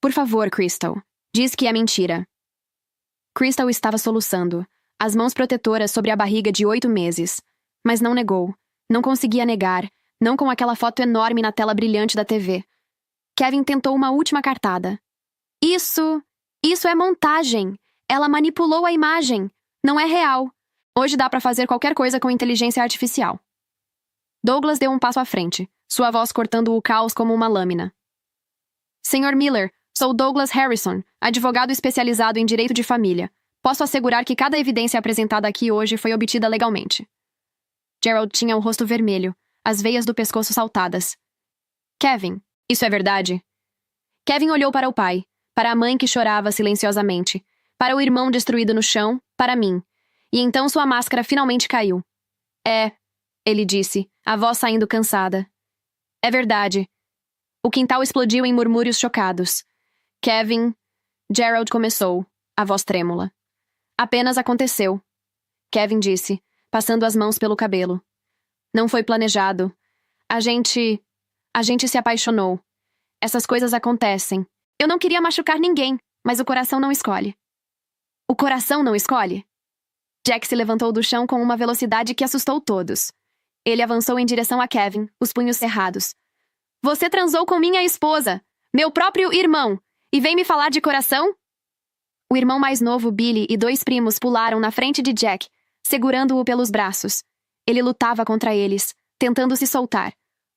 Por favor, Crystal. Diz que é mentira. Crystal estava soluçando, as mãos protetoras sobre a barriga de 8 meses. Mas não negou. Não conseguia negar, não com aquela foto enorme na tela brilhante da TV. Kevin tentou uma última cartada. Isso é montagem. Ela manipulou a imagem. Não é real. Hoje dá para fazer qualquer coisa com inteligência artificial. Douglas deu um passo à frente, sua voz cortando o caos como uma lâmina. Senhor Miller, sou Douglas Harrison, advogado especializado em direito de família. Posso assegurar que cada evidência apresentada aqui hoje foi obtida legalmente. Gerald tinha o rosto vermelho, as veias do pescoço saltadas. Kevin, isso é verdade? Kevin olhou para o pai, para a mãe que chorava silenciosamente, para o irmão destruído no chão, para mim. E então sua máscara finalmente caiu. É, ele disse, a voz saindo cansada. É verdade. O quintal explodiu em murmúrios chocados. Kevin... Gerald começou, a voz trêmula. Apenas aconteceu. Kevin disse, passando as mãos pelo cabelo. Não foi planejado. A gente se apaixonou. Essas coisas acontecem. Eu não queria machucar ninguém, mas o coração não escolhe. O coração não escolhe? Jack se levantou do chão com uma velocidade que assustou todos. Ele avançou em direção a Kevin, os punhos cerrados. Você transou com minha esposa, meu próprio irmão, e vem me falar de coração? O irmão mais novo, Billy, e 2 primos pularam na frente de Jack, segurando-o pelos braços. Ele lutava contra eles, tentando se soltar,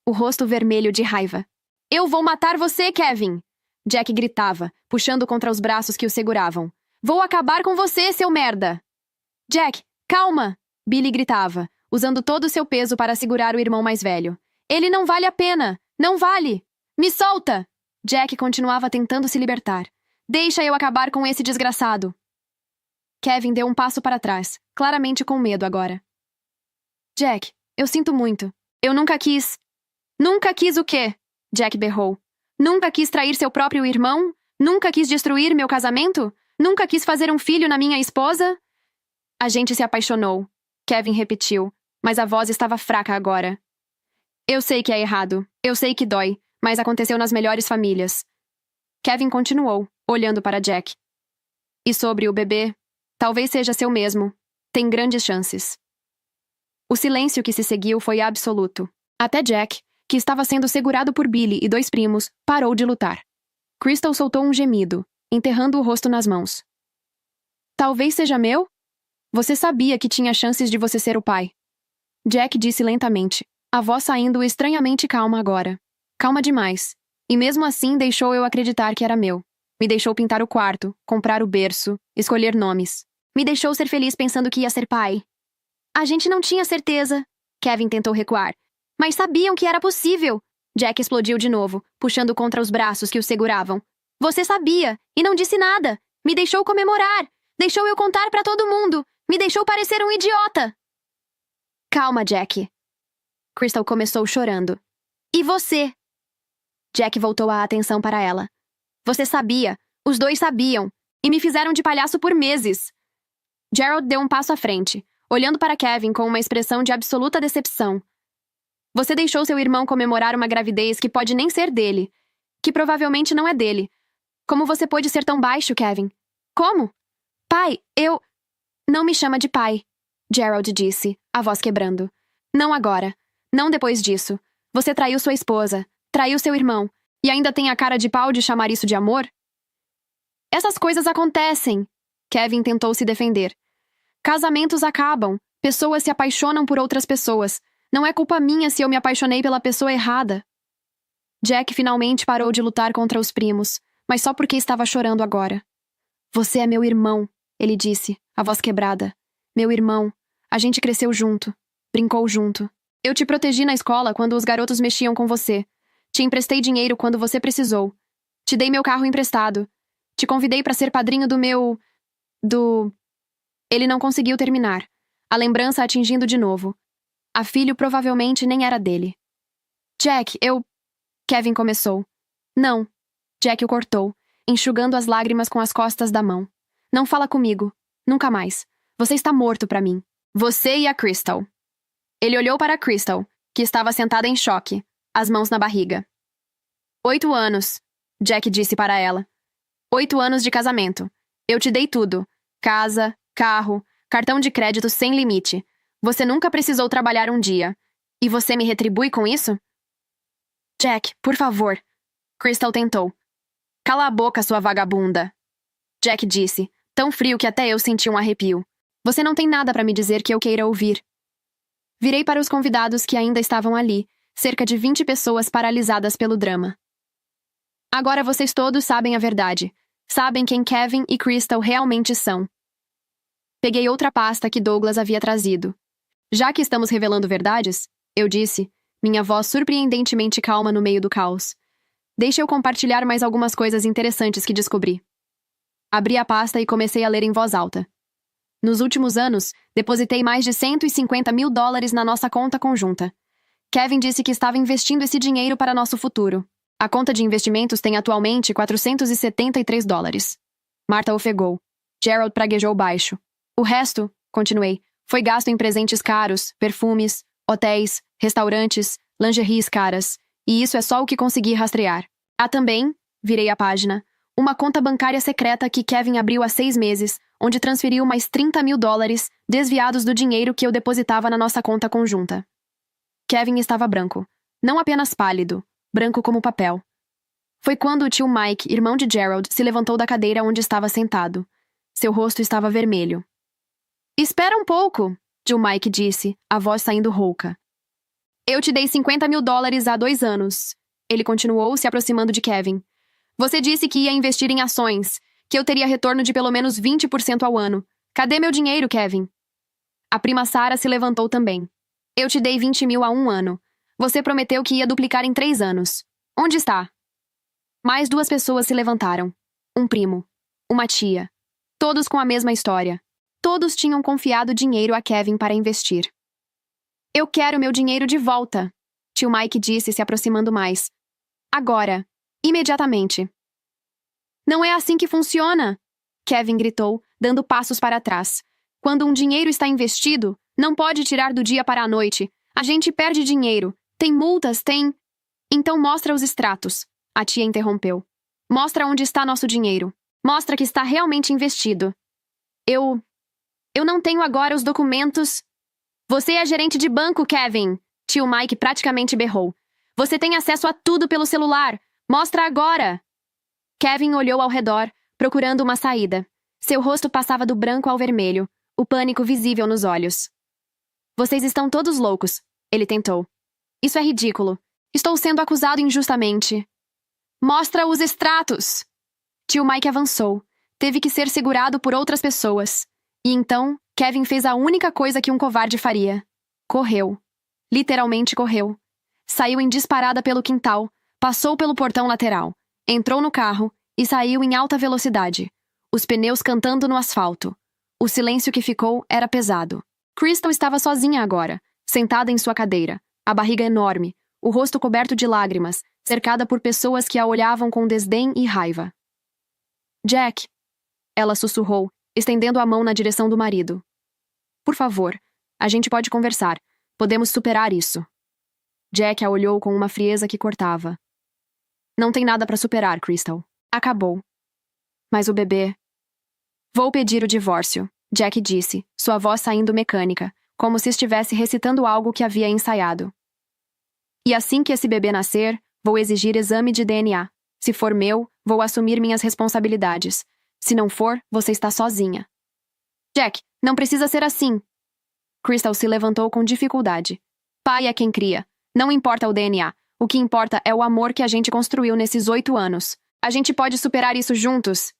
o rosto vermelho de raiva. Eu vou matar você, Kevin! Jack gritava, puxando contra os braços que o seguravam. Vou acabar com você, seu merda! Jack, calma! Billy gritava, usando todo o seu peso para segurar o irmão mais velho. Ele não vale a pena! Não vale! Me solta! Jack continuava tentando se libertar. Deixa eu acabar com esse desgraçado. Kevin deu um passo para trás, claramente com medo agora. Jack, eu sinto muito. Eu nunca quis... Nunca quis o quê? Jack berrou. Nunca quis trair seu próprio irmão? Nunca quis destruir meu casamento? Nunca quis fazer um filho na minha esposa? A gente se apaixonou. Kevin repetiu, mas a voz estava fraca agora. Eu sei que é errado. Eu sei que dói, mas aconteceu nas melhores famílias. Kevin continuou, olhando para Jack. E sobre o bebê? Talvez seja seu mesmo. Tem grandes chances. O silêncio que se seguiu foi absoluto. Até Jack, que estava sendo segurado por Billy e 2 primos, parou de lutar. Crystal soltou um gemido, enterrando o rosto nas mãos. Talvez seja meu? Você sabia que tinha chances de você ser o pai. Jack disse lentamente, a voz saindo estranhamente calma agora. Calma demais. E mesmo assim deixou eu acreditar que era meu. Me deixou pintar o quarto, comprar o berço, escolher nomes. Me deixou ser feliz pensando que ia ser pai. A gente não tinha certeza. Kevin tentou recuar. Mas sabiam que era possível. Jack explodiu de novo, puxando contra os braços que o seguravam. Você sabia, e não disse nada. Me deixou comemorar. Deixou eu contar pra todo mundo. Me deixou parecer um idiota. Calma, Jack. Crystal começou chorando. E você? Jack voltou a atenção para ela. Você sabia. Os 2 sabiam. E me fizeram de palhaço por meses. Gerald deu um passo à frente, olhando para Kevin com uma expressão de absoluta decepção. Você deixou seu irmão comemorar uma gravidez que pode nem ser dele. Que provavelmente não é dele. Como você pôde ser tão baixo, Kevin? Como? Pai, eu... Não me chama de pai, Gerald disse, a voz quebrando. Não agora. Não depois disso. Você traiu sua esposa, traiu seu irmão, e ainda tem a cara de pau de chamar isso de amor? Essas coisas acontecem. Kevin tentou se defender. Casamentos acabam. Pessoas se apaixonam por outras pessoas. Não é culpa minha se eu me apaixonei pela pessoa errada. Jack finalmente parou de lutar contra os primos, mas só porque estava chorando agora. Você é meu irmão, ele disse, a voz quebrada. Meu irmão. A gente cresceu junto. Brincou junto. Eu te protegi na escola quando os garotos mexiam com você. Te emprestei dinheiro quando você precisou. Te dei meu carro emprestado. Te convidei para ser padrinho do... Ele não conseguiu terminar, a lembrança atingindo de novo. A filho provavelmente nem era dele. Jack, eu... Kevin começou. Não. Jack o cortou, enxugando as lágrimas com as costas da mão. Não fala comigo. Nunca mais. Você está morto para mim. Você e a Crystal. Ele olhou para a Crystal, que estava sentada em choque, as mãos na barriga. 8 anos, Jack disse para ela. 8 anos de casamento. Eu te dei tudo. Casa, carro, cartão de crédito sem limite. Você nunca precisou trabalhar um dia. E você me retribui com isso? Jack, por favor. Crystal tentou. Cala a boca, sua vagabunda. Jack disse, tão frio que até eu senti um arrepio. Você não tem nada para me dizer que eu queira ouvir. Virei para os convidados que ainda estavam ali, cerca de 20 pessoas paralisadas pelo drama. Agora vocês todos sabem a verdade. Sabem quem Kevin e Crystal realmente são. Peguei outra pasta que Douglas havia trazido. Já que estamos revelando verdades, eu disse, minha voz surpreendentemente calma no meio do caos. Deixe eu compartilhar mais algumas coisas interessantes que descobri. Abri a pasta e comecei a ler em voz alta. Nos últimos anos, depositei mais de $150.000 na nossa conta conjunta. Kevin disse que estava investindo esse dinheiro para nosso futuro. A conta de investimentos tem atualmente $473. Marta ofegou. Gerald praguejou baixo. O resto, continuei, foi gasto em presentes caros, perfumes, hotéis, restaurantes, lingeries caras. E isso é só o que consegui rastrear. Há também, virei a página, uma conta bancária secreta que Kevin abriu há 6 meses, onde transferiu mais $30.000 desviados do dinheiro que eu depositava na nossa conta conjunta. Kevin estava branco. Não apenas pálido, branco como papel. Foi quando o tio Mike, irmão de Gerald, se levantou da cadeira onde estava sentado. Seu rosto estava vermelho. Espera um pouco, tio Mike disse, a voz saindo rouca. Eu te dei $50.000 há 2 anos. Ele continuou, se aproximando de Kevin. Você disse que ia investir em ações, que eu teria retorno de pelo menos 20% ao ano. Cadê meu dinheiro, Kevin? A prima Sarah se levantou também. Eu te dei 20 mil há 1 ano. Você prometeu que ia duplicar em 3 anos. Onde está? Mais 2 pessoas se levantaram. um primo, uma tia. Todos com a mesma história. Todos tinham confiado dinheiro a Kevin para investir. Eu quero meu dinheiro de volta, tio Mike disse, se aproximando mais. Agora. Imediatamente. Não é assim que funciona, Kevin gritou, dando passos para trás. Quando um dinheiro está investido, não pode tirar do dia para a noite. A gente perde dinheiro. Tem multas, tem... Então mostra os extratos, a tia interrompeu. Mostra onde está nosso dinheiro. Mostra que está realmente investido. Eu não tenho agora os documentos. Você é gerente de banco, Kevin, tio Mike praticamente berrou. Você tem acesso a tudo pelo celular. Mostra agora. Kevin olhou ao redor, procurando uma saída. Seu rosto passava do branco ao vermelho, o pânico visível nos olhos. Vocês estão todos loucos, ele tentou. Isso é ridículo. Estou sendo acusado injustamente. Mostra os extratos! Tio Mike avançou. Teve que ser segurado por outras pessoas. E então, Kevin fez a única coisa que um covarde faria. Correu. Literalmente correu. Saiu em disparada pelo quintal, passou pelo portão lateral, entrou no carro e saiu em alta velocidade, os pneus cantando no asfalto. O silêncio que ficou era pesado. Crystal estava sozinha agora, sentada em sua cadeira, a barriga enorme, o rosto coberto de lágrimas, cercada por pessoas que a olhavam com desdém e raiva. Jack, ela sussurrou, estendendo a mão na direção do marido. Por favor, a gente pode conversar. Podemos superar isso. Jack a olhou com uma frieza que cortava. Não tem nada para superar, Crystal. Acabou. Mas o bebê... Vou pedir o divórcio, Jack disse, sua voz saindo mecânica, como se estivesse recitando algo que havia ensaiado. E assim que esse bebê nascer, vou exigir exame de DNA. Se for meu, vou assumir minhas responsabilidades. Se não for, você está sozinha. Jack, não precisa ser assim. Crystal se levantou com dificuldade. Pai é quem cria. Não importa o DNA. O que importa é o amor que a gente construiu nesses 8 anos. A gente pode superar isso juntos?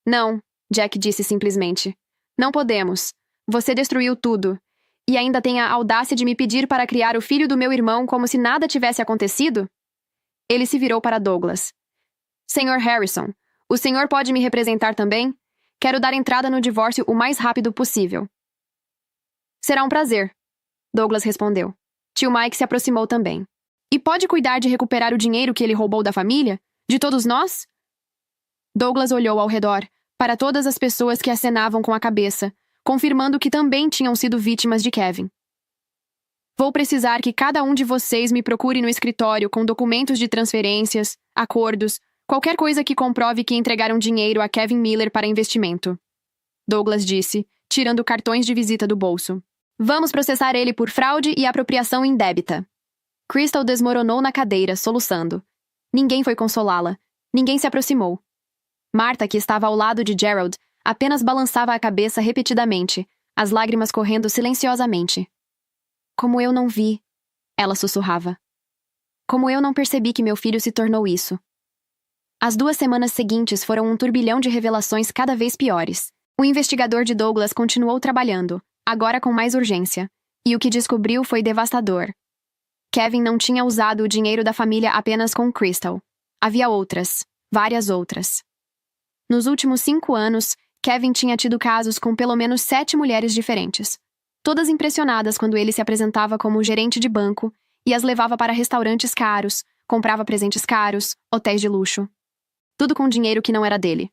Não, Jack disse simplesmente. Não podemos. Você destruiu tudo. E ainda tem a audácia de me pedir para criar o filho do meu irmão como se nada tivesse acontecido? Ele se virou para Douglas. Senhor Harrison, o senhor pode me representar também? Quero dar entrada no divórcio o mais rápido possível. Será um prazer, Douglas respondeu. Tio Mike se aproximou também. E pode cuidar de recuperar o dinheiro que ele roubou da família? De todos nós? Douglas olhou ao redor, para todas as pessoas que acenavam com a cabeça, confirmando que também tinham sido vítimas de Kevin. Vou precisar que cada um de vocês me procure no escritório com documentos de transferências, acordos, qualquer coisa que comprove que entregaram dinheiro a Kevin Miller para investimento. Douglas disse, tirando cartões de visita do bolso. Vamos processar ele por fraude e apropriação indébita. Crystal desmoronou na cadeira, soluçando. Ninguém foi consolá-la. Ninguém se aproximou. Martha, que estava ao lado de Gerald, apenas balançava a cabeça repetidamente, as lágrimas correndo silenciosamente. Como eu não vi, ela sussurrava. Como eu não percebi que meu filho se tornou isso. As 2 semanas seguintes foram um turbilhão de revelações cada vez piores. O investigador de Douglas continuou trabalhando, agora com mais urgência, e o que descobriu foi devastador. Kevin não tinha usado o dinheiro da família apenas com Crystal. Havia outras, várias outras. Nos últimos 5 anos, Kevin tinha tido casos com pelo menos 7 mulheres diferentes, todas impressionadas quando ele se apresentava como gerente de banco e as levava para restaurantes caros, comprava presentes caros, hotéis de luxo. Tudo com dinheiro que não era dele.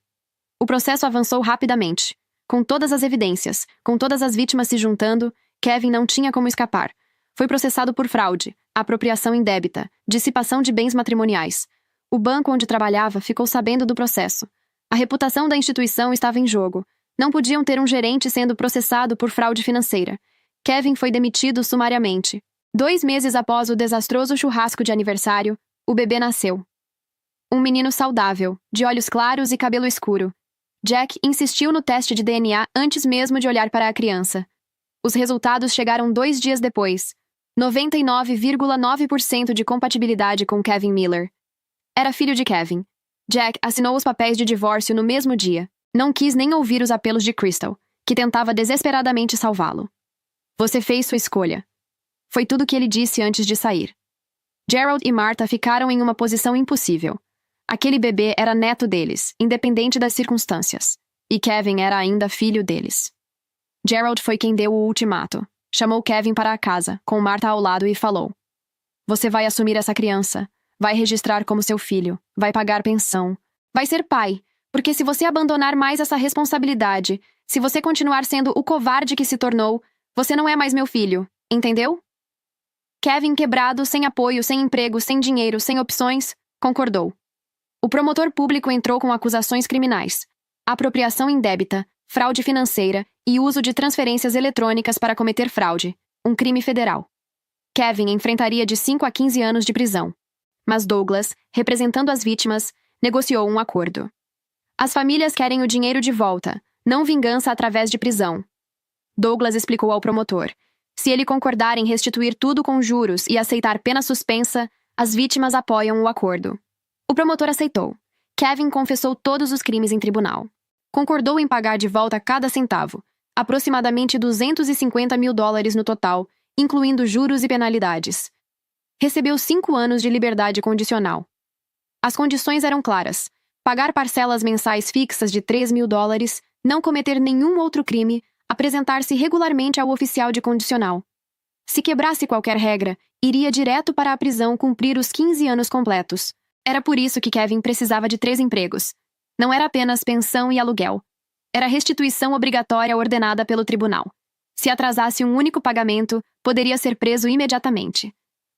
O processo avançou rapidamente. Com todas as evidências, com todas as vítimas se juntando, Kevin não tinha como escapar. Foi processado por fraude, apropriação indébita, dissipação de bens matrimoniais. O banco onde trabalhava ficou sabendo do processo. A reputação da instituição estava em jogo. Não podiam ter um gerente sendo processado por fraude financeira. Kevin foi demitido sumariamente. 2 meses após o desastroso churrasco de aniversário, o bebê nasceu. Um menino saudável, de olhos claros e cabelo escuro. Jack insistiu no teste de DNA antes mesmo de olhar para a criança. Os resultados chegaram 2 dias depois. 99,9% de compatibilidade com Kevin Miller. Era filho de Kevin. Jack assinou os papéis de divórcio no mesmo dia. Não quis nem ouvir os apelos de Crystal, que tentava desesperadamente salvá-lo. Você fez sua escolha. Foi tudo o que ele disse antes de sair. Gerald e Martha ficaram em uma posição impossível. Aquele bebê era neto deles, independente das circunstâncias. E Kevin era ainda filho deles. Gerald foi quem deu o ultimato. Chamou Kevin para a casa, com Martha ao lado e falou: "Você vai assumir essa criança. Vai registrar como seu filho. Vai pagar pensão. Vai ser pai. Porque se você abandonar mais essa responsabilidade, se você continuar sendo o covarde que se tornou, você não é mais meu filho. Entendeu?" Kevin, quebrado, sem apoio, sem emprego, sem dinheiro, sem opções, concordou. O promotor público entrou com acusações criminais: apropriação indébita, fraude financeira e uso de transferências eletrônicas para cometer fraude, um crime federal. Kevin enfrentaria de 5 a 15 anos de prisão. Mas Douglas, representando as vítimas, negociou um acordo. As famílias querem o dinheiro de volta, não vingança através de prisão. Douglas explicou ao promotor: se ele concordar em restituir tudo com juros e aceitar pena suspensa, as vítimas apoiam o acordo. O promotor aceitou. Kevin confessou todos os crimes em tribunal. Concordou em pagar de volta cada centavo, aproximadamente $250 mil no total, incluindo juros e penalidades. Recebeu 5 anos de liberdade condicional. As condições eram claras: pagar parcelas mensais fixas de $3 mil, não cometer nenhum outro crime, apresentar-se regularmente ao oficial de condicional. Se quebrasse qualquer regra, iria direto para a prisão cumprir os 15 anos completos. Era por isso que Kevin precisava de 3 empregos. Não era apenas pensão e aluguel. Era restituição obrigatória ordenada pelo tribunal. Se atrasasse um único pagamento, poderia ser preso imediatamente.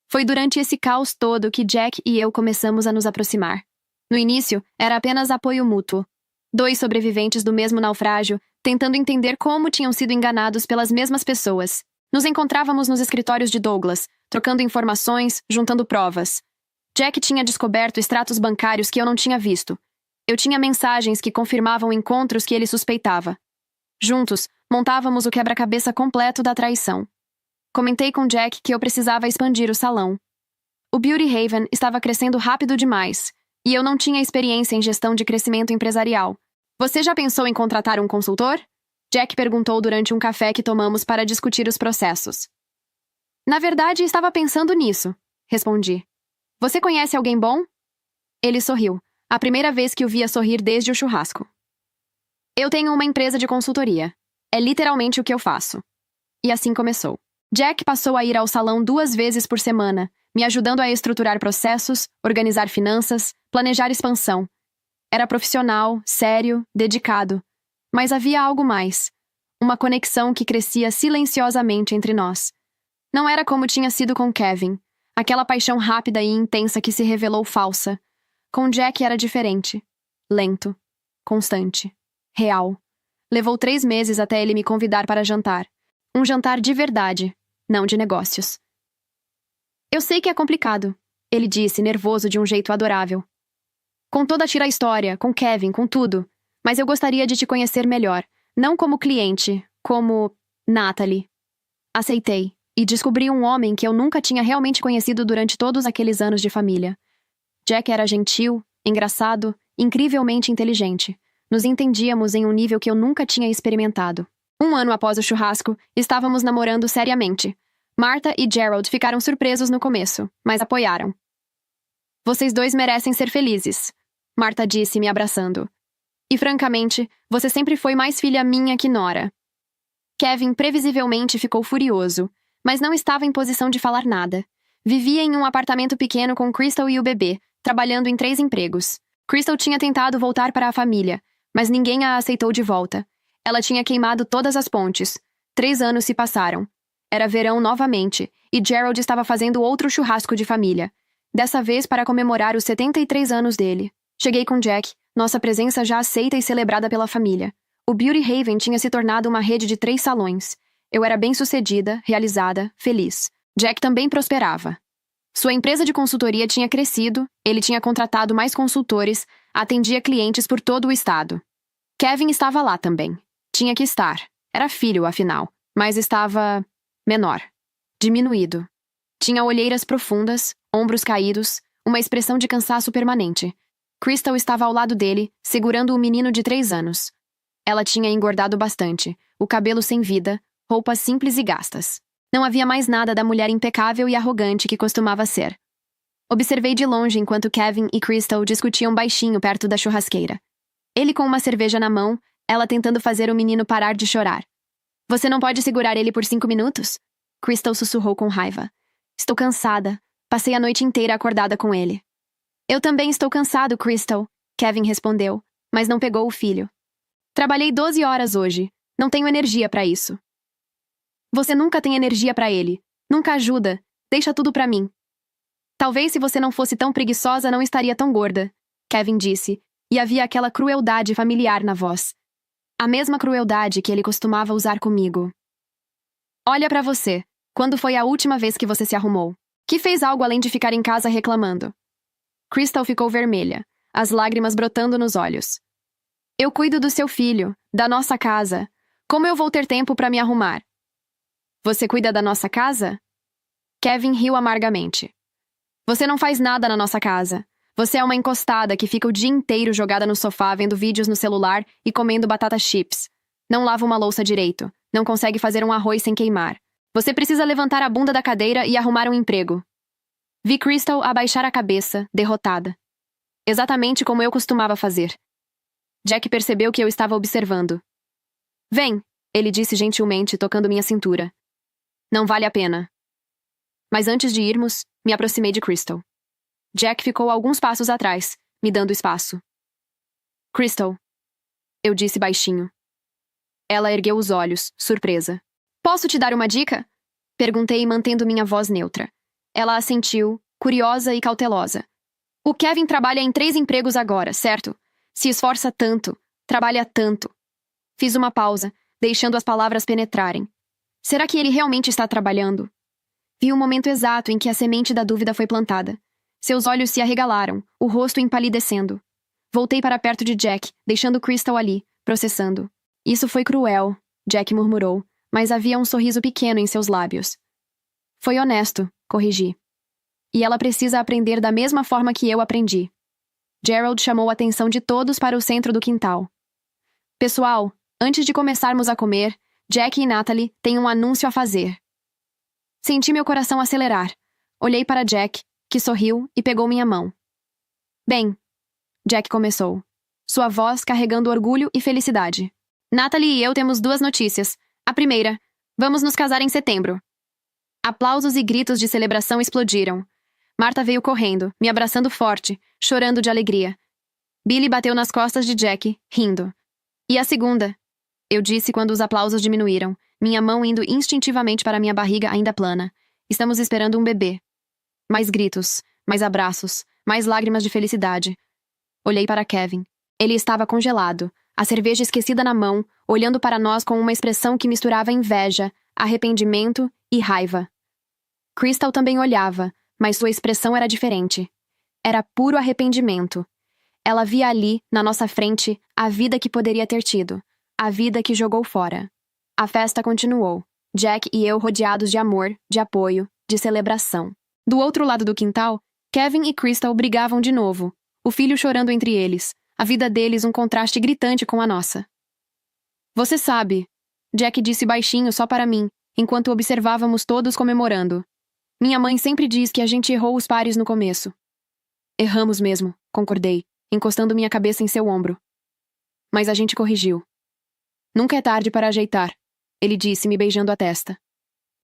Foi durante esse caos todo que Jack e eu começamos a nos aproximar. No início, era apenas apoio mútuo. 2 sobreviventes do mesmo naufrágio, tentando entender como tinham sido enganados pelas mesmas pessoas. Nos encontrávamos nos escritórios de Douglas, trocando informações, juntando provas. Jack tinha descoberto extratos bancários que eu não tinha visto. Eu tinha mensagens que confirmavam encontros que ele suspeitava. Juntos, montávamos o quebra-cabeça completo da traição. Comentei com Jack que eu precisava expandir o salão. O Beauty Haven estava crescendo rápido demais, e eu não tinha experiência em gestão de crescimento empresarial. "Você já pensou em contratar um consultor?" Jack perguntou durante um café que tomamos para discutir os processos. "Na verdade, estava pensando nisso", respondi. "Você conhece alguém bom?" Ele sorriu, a primeira vez que o via sorrir desde o churrasco. "Eu tenho uma empresa de consultoria. É literalmente o que eu faço." E assim começou. Jack passou a ir ao salão 2 vezes por semana, me ajudando a estruturar processos, organizar finanças, planejar expansão. Era profissional, sério, dedicado. Mas havia algo mais. Uma conexão que crescia silenciosamente entre nós. Não era como tinha sido com Kevin, aquela paixão rápida e intensa que se revelou falsa. Com Jack era diferente. Lento, constante, real. Levou 3 meses até ele me convidar para jantar. Um jantar de verdade, não de negócios. "Eu sei que é complicado", ele disse, nervoso de um jeito adorável. "Com toda a tira-história, com Kevin, com tudo. Mas eu gostaria de te conhecer melhor, não como cliente, como Natalie." Aceitei, e descobri um homem que eu nunca tinha realmente conhecido durante todos aqueles anos de família. Jack era gentil, engraçado, incrivelmente inteligente. Nos entendíamos em um nível que eu nunca tinha experimentado. 1 ano após o churrasco, estávamos namorando seriamente. Martha e Gerald ficaram surpresos no começo, mas apoiaram. "Vocês 2 merecem ser felizes", Martha disse, me abraçando. "E francamente, você sempre foi mais filha minha que Nora." Kevin previsivelmente ficou furioso, mas não estava em posição de falar nada. Vivia em um apartamento pequeno com Crystal e o bebê, trabalhando em 3 empregos. Crystal tinha tentado voltar para a família, mas ninguém a aceitou de volta. Ela tinha queimado todas as pontes. 3 anos se passaram. Era verão novamente, e Gerald estava fazendo outro churrasco de família. Dessa vez para comemorar os 73 anos dele. Cheguei com Jack, nossa presença já aceita e celebrada pela família. O Beauty Haven tinha se tornado uma rede de 3 salões. Eu era bem-sucedida, realizada, feliz. Jack também prosperava. Sua empresa de consultoria tinha crescido, ele tinha contratado mais consultores, atendia clientes por todo o estado. Kevin estava lá também. Tinha que estar. Era filho, afinal. Mas estava menor. Diminuído. Tinha olheiras profundas, ombros caídos, uma expressão de cansaço permanente. Crystal estava ao lado dele, segurando o menino de 3 anos. Ela tinha engordado bastante, o cabelo sem vida, roupas simples e gastas. Não havia mais nada da mulher impecável e arrogante que costumava ser. Observei de longe enquanto Kevin e Crystal discutiam baixinho perto da churrasqueira. Ele com uma cerveja na mão, ela tentando fazer o menino parar de chorar. Você não pode segurar ele por 5 minutos? Crystal sussurrou com raiva. Estou cansada. Passei a noite inteira acordada com ele. Eu também estou cansado, Crystal, Kevin respondeu, mas não pegou o filho. Trabalhei 12 horas hoje. Não tenho energia para isso. Você nunca tem energia para ele. Nunca ajuda. Deixa tudo para mim. Talvez se você não fosse tão preguiçosa não estaria tão gorda, Kevin disse, e havia aquela crueldade familiar na voz. A mesma crueldade que ele costumava usar comigo. Olha para você. Quando foi a última vez que você se arrumou? Que fez algo além de ficar em casa reclamando? Crystal ficou vermelha, as lágrimas brotando nos olhos. Eu cuido do seu filho, da nossa casa. Como eu vou ter tempo para me arrumar? Você cuida da nossa casa? Kevin riu amargamente. Você não faz nada na nossa casa. Você é uma encostada que fica o dia inteiro jogada no sofá vendo vídeos no celular e comendo batata chips. Não lava uma louça direito. Não consegue fazer um arroz sem queimar. Você precisa levantar a bunda da cadeira e arrumar um emprego. Vi Crystal abaixar a cabeça, derrotada. Exatamente como eu costumava fazer. Jack percebeu que eu estava observando. Vem, ele disse gentilmente, tocando minha cintura. Não vale a pena. Mas antes de irmos, me aproximei de Crystal. Jack ficou alguns passos atrás, me dando espaço. Crystal, eu disse baixinho. Ela ergueu os olhos, surpresa. Posso te dar uma dica? Perguntei, mantendo minha voz neutra. Ela assentiu, curiosa e cautelosa. O Kevin trabalha em 3 empregos agora, certo? Se esforça tanto, trabalha tanto. Fiz uma pausa, deixando as palavras penetrarem. Será que ele realmente está trabalhando? Vi o momento exato em que a semente da dúvida foi plantada. Seus olhos se arregalaram, o rosto empalidecendo. Voltei para perto de Jack, deixando Crystal ali, processando. Isso foi cruel, Jack murmurou, mas havia um sorriso pequeno em seus lábios. Foi honesto, corrigi. E ela precisa aprender da mesma forma que eu aprendi. Gerald chamou a atenção de todos para o centro do quintal. Pessoal, antes de começarmos a comer, Jack e Natalie têm um anúncio a fazer. Senti meu coração acelerar. Olhei para Jack, que sorriu e pegou minha mão. Bem, Jack começou, sua voz carregando orgulho e felicidade. Natalie e eu temos 2 notícias. A primeira, vamos nos casar em setembro. Aplausos e gritos de celebração explodiram. Marta veio correndo, me abraçando forte, chorando de alegria. Billy bateu nas costas de Jack, rindo. E a segunda? Eu disse quando os aplausos diminuíram, minha mão indo instintivamente para minha barriga ainda plana. Estamos esperando um bebê. Mais gritos, mais abraços, mais lágrimas de felicidade. Olhei para Kevin. Ele estava congelado, a cerveja esquecida na mão, olhando para nós com uma expressão que misturava inveja, arrependimento e raiva. Crystal também olhava, mas sua expressão era diferente. Era puro arrependimento. Ela via ali, na nossa frente, a vida que poderia ter tido, a vida que jogou fora. A festa continuou. Jack e eu rodeados de amor, de apoio, de celebração. Do outro lado do quintal, Kevin e Crystal brigavam de novo, o filho chorando entre eles, a vida deles um contraste gritante com a nossa. Você sabe, Jack disse baixinho só para mim, enquanto observávamos todos comemorando. Minha mãe sempre diz que a gente errou os pares no começo. Erramos mesmo, concordei, encostando minha cabeça em seu ombro. Mas a gente corrigiu. Nunca é tarde para ajeitar, ele disse, me beijando a testa.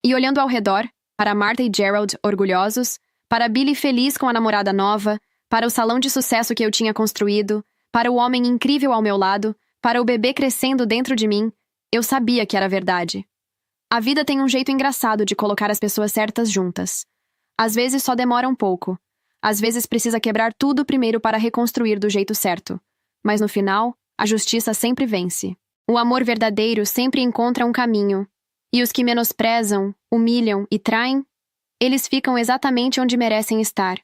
E olhando ao redor, para Martha e Gerald orgulhosos, para Billy feliz com a namorada nova, para o salão de sucesso que eu tinha construído, para o homem incrível ao meu lado, para o bebê crescendo dentro de mim, eu sabia que era verdade. A vida tem um jeito engraçado de colocar as pessoas certas juntas. Às vezes só demora um pouco. Às vezes precisa quebrar tudo primeiro para reconstruir do jeito certo. Mas no final, a justiça sempre vence. O amor verdadeiro sempre encontra um caminho. E os que menosprezam, humilham e traem, eles ficam exatamente onde merecem estar.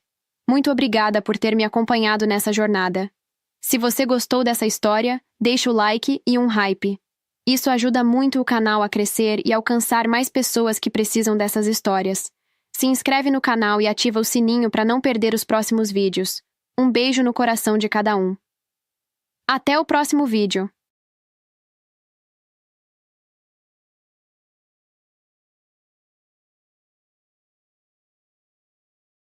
Muito obrigada por ter me acompanhado nessa jornada. Se você gostou dessa história, deixe o like e um hype. Isso ajuda muito o canal a crescer e alcançar mais pessoas que precisam dessas histórias. Se inscreve no canal e ativa o sininho para não perder os próximos vídeos. Um beijo no coração de cada um. Até o próximo vídeo.